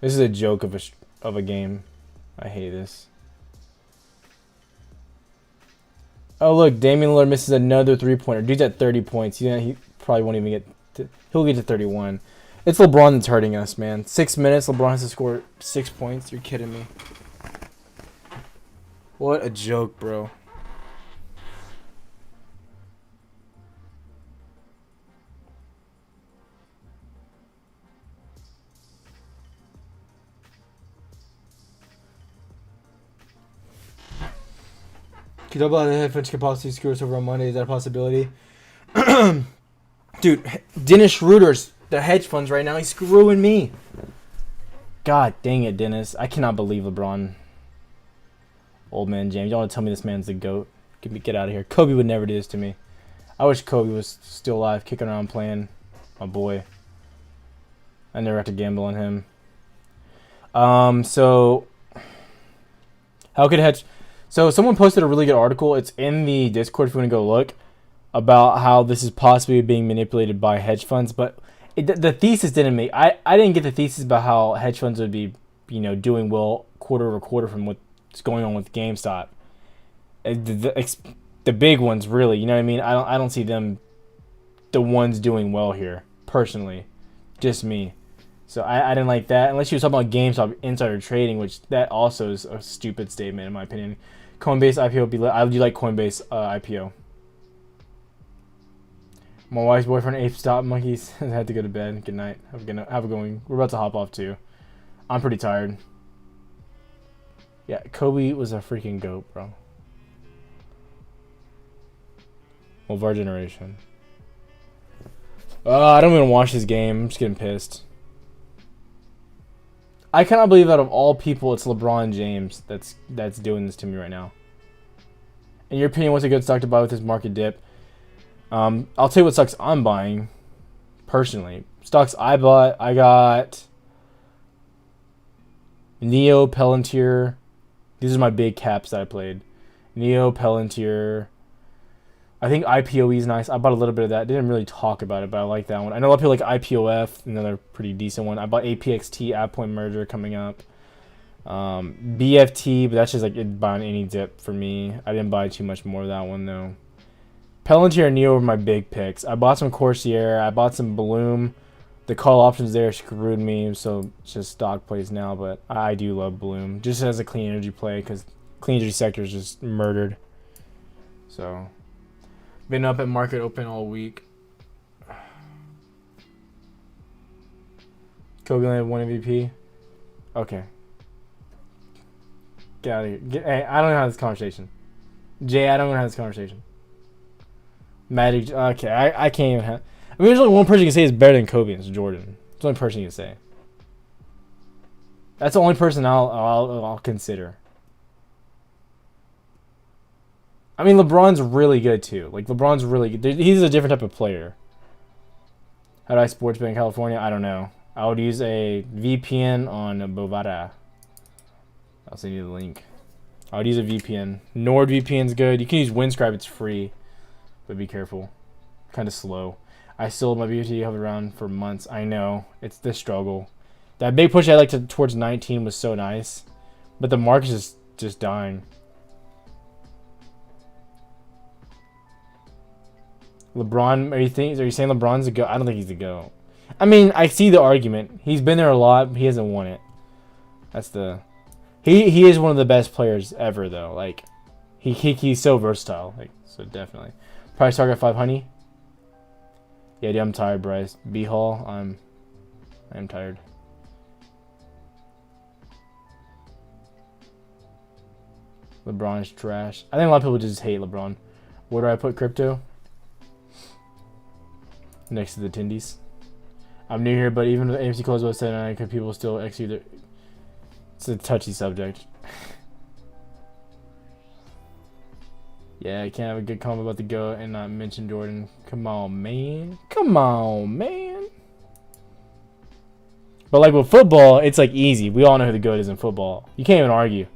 This is a joke of a game. I hate this. Oh, look. Damian Lillard misses another three-pointer. Dude's at 30 points. You know, he probably won't even get to... He'll get to 31. It's LeBron that's hurting us, man. 6 minutes, LeBron has to score 6 points. You're kidding me. What a joke, bro. Could double out the headphones could possibly screw us over on Monday. Is that a possibility? Dude, Dennis Schroeder's the hedge funds right now. He's screwing me. God dang it, Dennis. I cannot believe LeBron. Old man James. You want to tell me this man's the GOAT? Get out of here. Kobe would never do this to me. I wish Kobe was still alive, kicking around playing. My boy. I never have to gamble on him. So how could hedge... So someone posted a really good article. It's in the Discord if you want to go look, about how this is possibly being manipulated by hedge funds. But the thesis didn't make... I didn't get the thesis about how hedge funds would be, you know, doing well quarter over quarter from what's going on with GameStop. The big ones, really. You know what I mean? I don't see them the ones doing well here, personally. Just me. So I didn't like that. Unless you were talking about GameStop insider trading, which that also is a stupid statement in my opinion. Coinbase IPO I do like Coinbase IPO. My wife's boyfriend apes stop monkeys. I had to go to bed. Good night. Have a good one. We're about to hop off too. I'm pretty tired. Yeah, Kobe was a freaking GOAT, bro. Well, of our generation. I don't even watch this game. I'm just getting pissed. I cannot believe out of all people, it's LeBron James that's doing this to me right now. In your opinion, what's a good stock to buy with this market dip? I'll tell you what stocks I'm buying, personally. Stocks I bought, I got Neo, Palantir. These are my big caps that I played. Neo, Palantir. I think IPOE is nice. I bought a little bit of that. Didn't really talk about it, but I like that one. I know a lot of people like IPOF, another pretty decent one. I bought APXT, AppPoint merger coming up. BFT, but that's just like it buying any dip for me. I didn't buy too much more of that one though. Palantir and Neo were my big picks. I bought some Corsair. I bought some Bloom. The call options there screwed me, so it's just stock plays now. But I do love Bloom just as a clean energy play because clean energy sector is just murdered. So been up at market open all week. Kobe landed 1 MVP. Okay. Get out of here. Hey, I don't know how this conversation. Jay, I don't know how this conversation. Magic. Okay, I can't even have. I mean, there's only one person you can say is better than Kobe, and it's Jordan. It's the only person you can say. That's the only person I'll consider. I mean, LeBron's really good too. Like LeBron's really good. He's a different type of player. How do I sports bet in California? I don't know. I would use a VPN on Bovada. I'll send you the link. I would use a VPN. NordVPN's good. You can use Windscribe. It's free. But be careful. Kind of slow. I sold my BFT hovered around for months. I know. It's the struggle. That big push I liked towards 19 was so nice. But the market is just dying. LeBron, are you saying LeBron's a go? I don't think he's a go. I mean, I see the argument. He's been there a lot, but he hasn't won it. That's the... He is one of the best players ever, though. Like, he's so versatile. Like, so definitely. Price target 500. Yeah, dude, I'm tired, Bryce. B-Hall, I'm tired. LeBron is trash. I think a lot of people just hate LeBron. Where do I put crypto? Next to the Tindies. I'm new here, but even with AMC closed about 79, could people still execute their... It's a touchy subject. Yeah, I can't have a good comment about the GOAT and not mention Jordan. Come on, man. Come on, man. But like with football, it's like easy. We all know who the GOAT is in football. You can't even argue.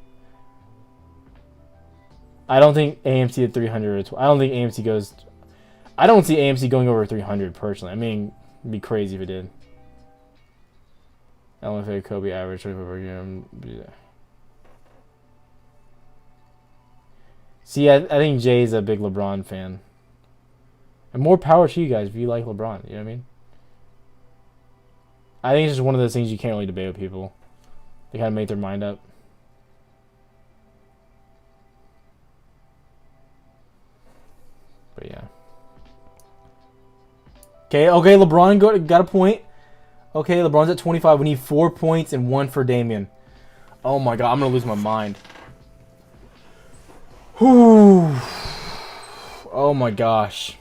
I don't think AMC at 300 or I don't think AMC goes... I don't see AMC going over 300 personally. I mean, it'd be crazy if it did. LFA Kobe average 24 per game. See, I think Jay's a big LeBron fan. And more power to you guys if you like LeBron. You know what I mean? I think it's just one of those things you can't really debate with people. They kind of make their mind up. But yeah. Okay, LeBron got a point. Okay, LeBron's at 25. We need 4 points and 1 for Damian. Oh my god, I'm going to lose my mind. Whew. Oh my gosh.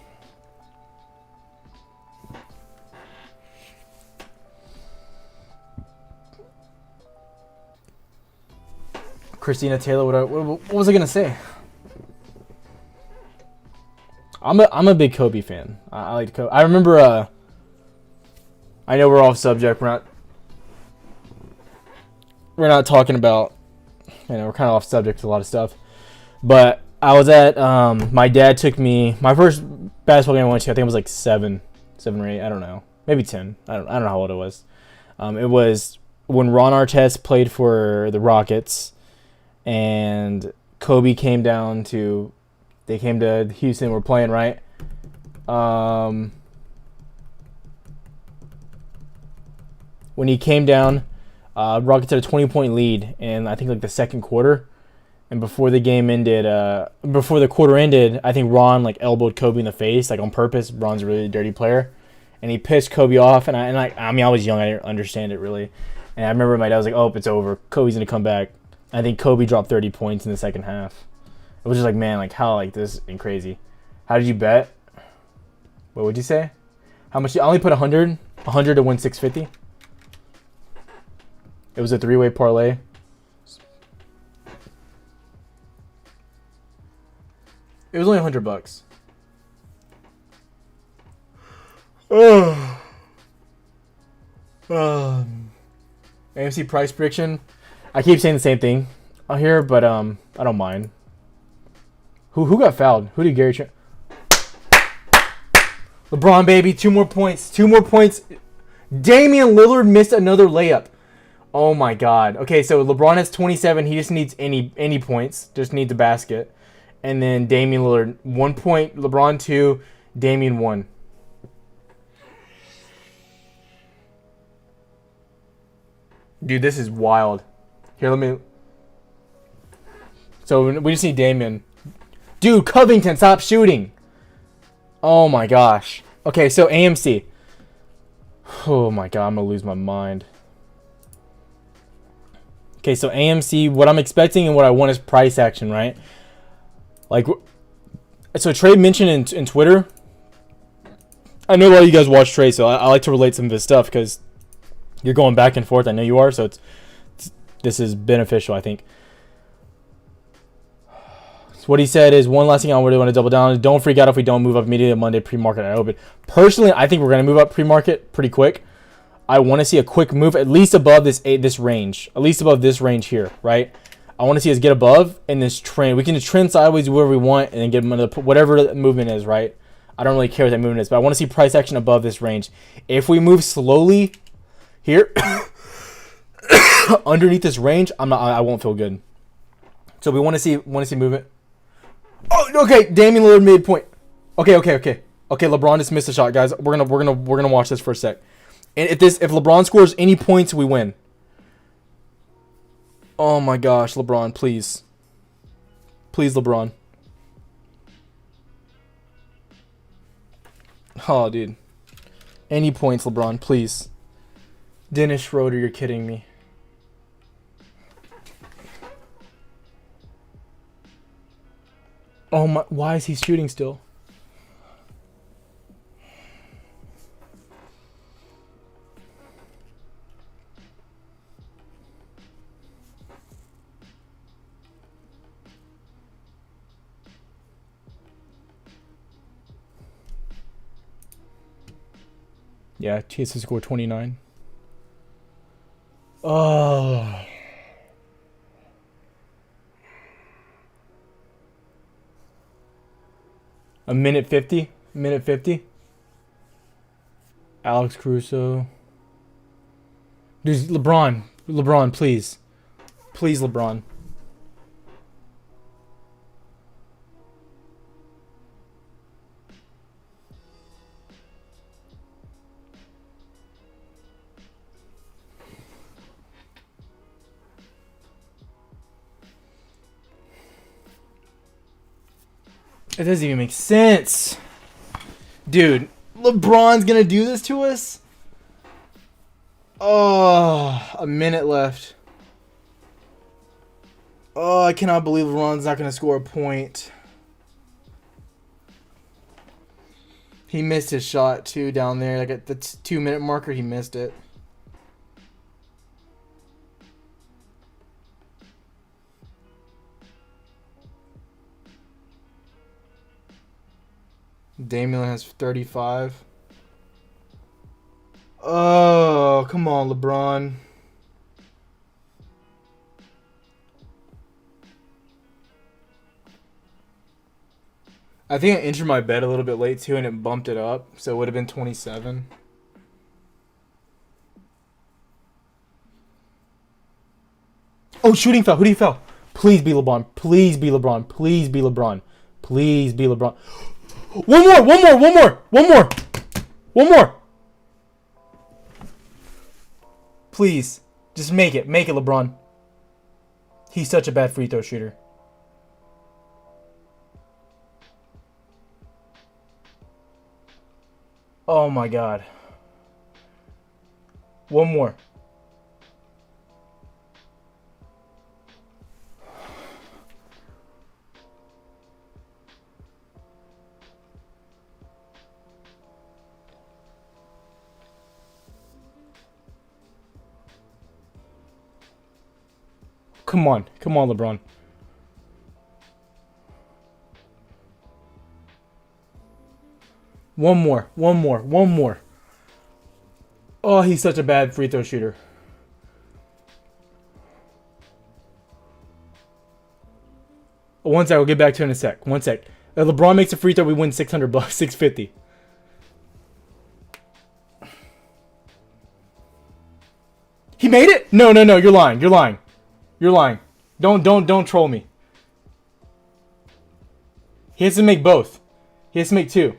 Christina Taylor, what was I going to say? I'm a big Kobe fan. I like Kobe. I remember I know we're off subject. We're not talking about, we're kind of off subject to a lot of stuff. But I was at my dad took me my first basketball game I went to. I think it was like 7 or 8. I don't know, maybe 10. I don't know how old it was. It was when Ron Artest played for the Rockets, and Kobe came down to. They came to Houston. We're playing right. When he came down, Rockets had a 20-point lead, and I think like the second quarter. And before the game ended, before the quarter ended, I think Ron like elbowed Kobe in the face, like on purpose. Ron's a really dirty player, and he pissed Kobe off. And I mean, I was young, I didn't understand it really. And I remember my dad was like, "Oh, it's over. Kobe's gonna come back." I think Kobe dropped 30 points in the second half. It was just like, man, like how like this and crazy. How did you bet? What would you say? How much? I only put 100 to win 650. It was a 3-way parlay. It was only $100. AMC price prediction. I keep saying the same thing here, but I don't mind. Who got fouled? Who did Gary? LeBron, baby, 2 more points. 2 more points. Damian Lillard missed another layup. Oh my God. Okay, so LeBron has 27. He just needs any points. Just needs a basket. And then Damian Lillard 1 point. LeBron 2. Damian 1. Dude, this is wild. Here, let me. So we just need Damian. Dude, Covington, stop shooting. Oh my gosh. Okay, so AMC. Oh my God, I'm gonna lose my mind. Okay, so AMC, what I'm expecting and what I want is price action, right? Like, so Trey mentioned in Twitter. I know a lot of you guys watch Trey, so I like to relate some of his stuff because you're going back and forth. I know you are, so this is beneficial, I think. So what he said is, one last thing I really want to double down is, don't freak out if we don't move up immediately on Monday pre-market and open. Personally, I think we're going to move up pre-market pretty quick. I want to see a quick move, at least above this range, at least above this range here, right? I want to see us get above in this trend. We can just trend sideways wherever we want and then get whatever the movement is, right? I don't really care what that movement is, but I want to see price action above this range. If we move slowly here underneath this range, I won't feel good. So we want to see movement. Oh, okay, Damian Lillard midpoint. Okay. LeBron just missed a shot, guys. We're gonna watch this for a sec. And if LeBron scores any points, we win. Oh my gosh, LeBron, please. Please, LeBron. Oh, dude. Any points, LeBron, please. Dennis Schroeder, you're kidding me. Oh my, why is he shooting still? Yeah, TSLA score 29. Oh. A minute 50? Minute 50? Alex Caruso. Dude, LeBron. LeBron, please. Please, LeBron. It doesn't even make sense. Dude, LeBron's gonna do this to us? Oh, a minute left. Oh, I cannot believe LeBron's not gonna score a point. He missed his shot too down there. Like at the 2 minute marker, he missed it. Damian has 35. Oh, come on, LeBron. I think I entered my bet a little bit late too, and it bumped it up, so it would have been 27. Oh, shooting foul. Who do you foul? Please be LeBron. Please be LeBron. Please be LeBron. Please be LeBron. One more. Please. Just make it. Make it, LeBron. He's such a bad free throw shooter. Oh my God. One more. Come on, LeBron. One more. Oh, he's such a bad free throw shooter. One sec, we'll get back to it in a sec. One sec. If LeBron makes a free throw, we win $600, $650. He made it? No, no, no. You're lying. You're lying. You're lying. Don't troll me. He has to make both. He has to make 2.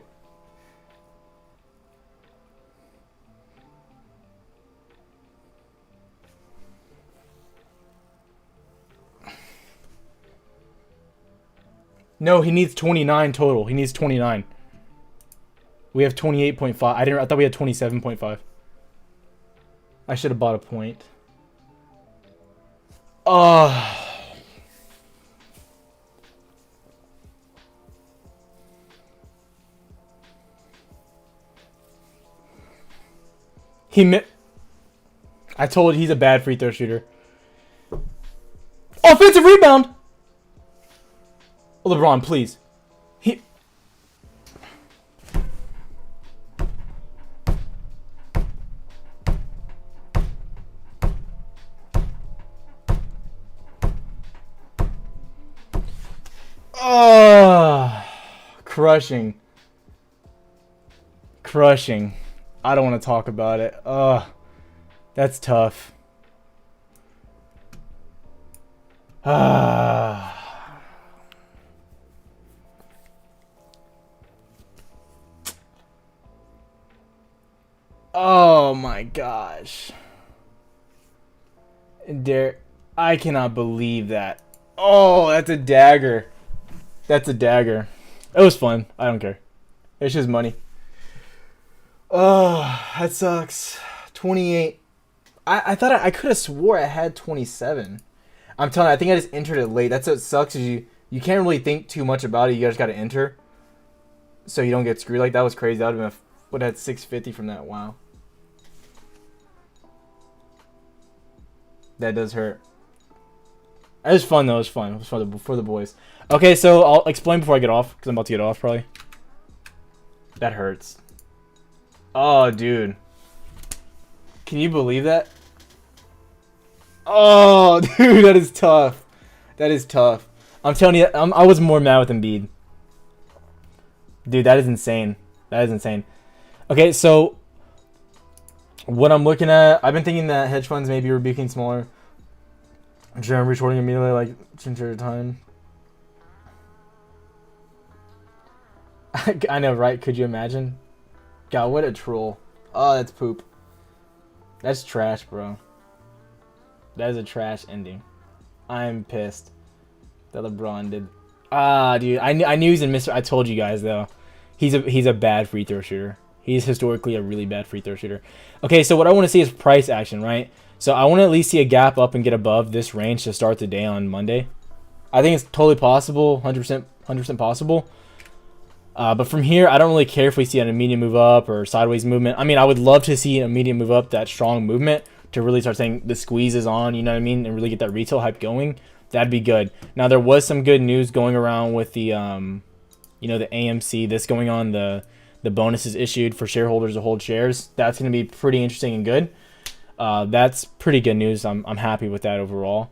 No, he needs 29 total. He needs 29. We have 28.5. I thought we had 27.5. I should have bought a point. I told you he's a bad free throw shooter. Offensive rebound. LeBron, please. Crushing. Crushing. I don't want to talk about it. That's tough. Oh my gosh. I cannot believe that. Oh, that's a dagger. That's a dagger. It was fun. I don't care. It's just money. Oh, that sucks. 28. I thought I could have swore I had 27. I'm telling you, I think I just entered it late. That's what sucks is you can't really think too much about it. You just got to enter. So you don't get screwed. Like, that was crazy. That would have had 650 from that. Wow. That does hurt. It was fun, though. It was fun. It was fun for the boys. Okay, so I'll explain before I get off, because I'm about to get off, probably. That hurts. Oh, dude. Can you believe that? Oh, dude, that is tough. That is tough. I'm telling you, I was more mad with Embiid. Dude, that is insane. That is insane. Okay, so what I'm looking at, I've been thinking that hedge funds maybe were becoming smaller. I'm retorting immediately, like, since your time. I know, right? Could you imagine? God, what a troll. Oh, that's poop. That's trash, bro. That is a trash ending. I'm pissed that LeBron did. Dude, I knew he was in Mr. I told you guys, though. He's a bad free throw shooter. He's historically a really bad free throw shooter. Okay, so what I want to see is price action, right? So I want to at least see a gap up and get above this range to start the day on Monday. I think it's totally possible, 100% possible. But from here, I don't really care if we see an immediate move up or sideways movement. I mean, I would love to see an immediate move up, that strong movement, to really start saying the squeeze is on, you know what I mean, and really get that retail hype going. That'd be good. Now, there was some good news going around with the, the AMC, this going on, the bonuses issued for shareholders to hold shares. That's going to be pretty interesting and good. That's pretty good news. I'm happy with that overall.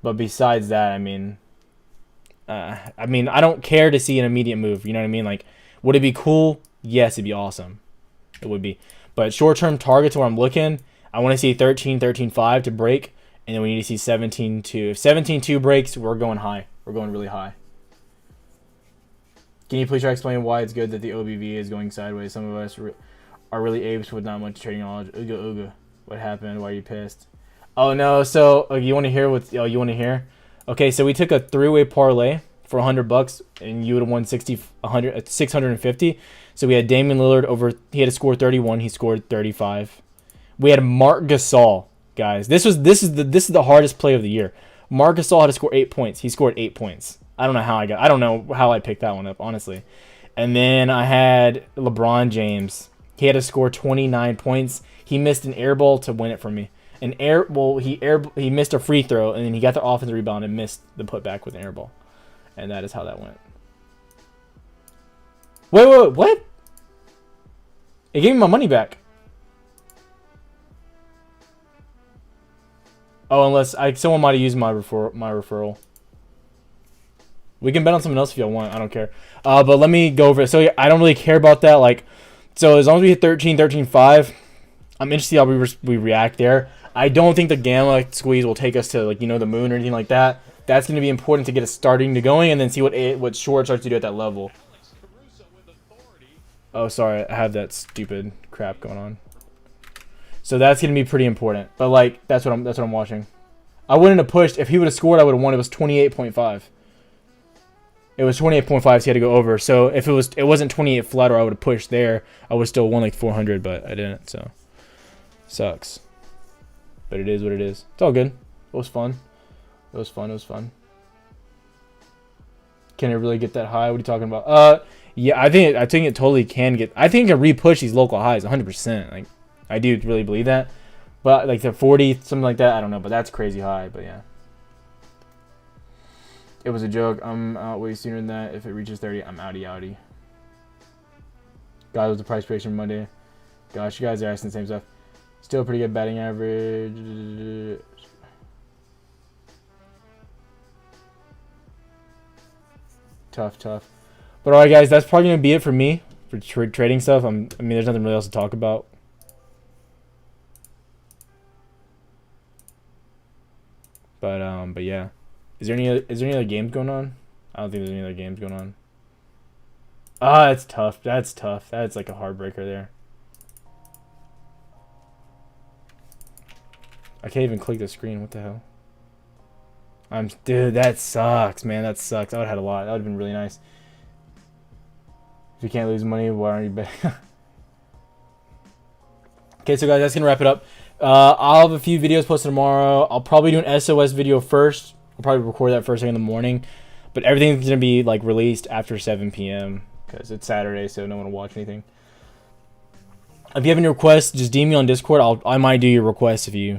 But besides that, I mean, I don't care to see an immediate move. You know what I mean? Like, would it be cool? Yes, it'd be awesome. It would be. But short-term targets where I'm looking, I want to see 13.5 to break, and then we need to see 17.2. If 17.2 breaks, we're going high. We're going really high. Can you please try to explain why it's good that the OBV is going sideways? Some of us are really apes with not much trading knowledge. Ooga ooga. What happened? Why are you pissed? Oh no. So you want to hear what? Oh, you want to hear? Okay, so we took a three-way parlay for $100, and you would have won 650. So we had Damian Lillard over. He had to score 31. He scored 35. We had Marc Gasol, guys. This is the hardest play of the year. Marc Gasol had to score 8 points. He scored 8 points. I don't know how I picked that one up, honestly. And then I had LeBron James. He had to score 29 points. He missed an air ball to win it for me. He missed a free throw, and then he got the offensive rebound and missed the putback with an air ball. And that is how that went. Wait, what? It gave me my money back. Oh, unless someone might have used my referral. We can bet on something else if y'all want. I don't care. But let me go over it. So I don't really care about that. So as long as we hit 13.5, I'm interested how we react there. I don't think the gamma squeeze will take us to like, you know, the moon or anything like that. That's going to be important to get us starting to going, and then see what short starts to do at that level. Oh, sorry, I have that stupid crap going on. So that's going to be pretty important. But like that's what I'm watching. I wouldn't have pushed. If he would have scored, I would have won. It was 28.5. It was 28.5, so he had to go over. So if it wasn't 28 flat, or I would have pushed there, I would still won like 400, but I didn't. So sucks. But it is what it is. It's all good. It was fun. It was fun. It was fun. Can it really get that high? What are you talking about? Yeah, I think it totally can get. I think it can re-push these local highs 100%. Like, I do really believe that. But like the 40, something like that, I don't know. But that's crazy high. But yeah. It was a joke. I'm out way sooner than that. If it reaches 30, I'm outie. Guys, was the price prediction Monday? Gosh, you guys are asking the same stuff. Still pretty good batting average. Tough. But alright, guys, that's probably gonna be it for me for trading stuff. I mean, there's nothing really else to talk about. But yeah. Is there any other games going on? I don't think there's any other games going on. That's tough. That's tough. That's like a heartbreaker there. I can't even click the screen. What the hell? Dude, that sucks, man. That sucks. I would have had a lot. That would have been really nice. If you can't lose money, why aren't you betting? Okay, so guys, that's gonna wrap it up. I'll have a few videos posted tomorrow. I'll probably do an SOS video first. I'll probably record that first thing in the morning, but everything's gonna be like released after 7 p.m. because it's Saturday, so no one will watch anything. If you have any requests, just DM me on Discord. I might do your requests if you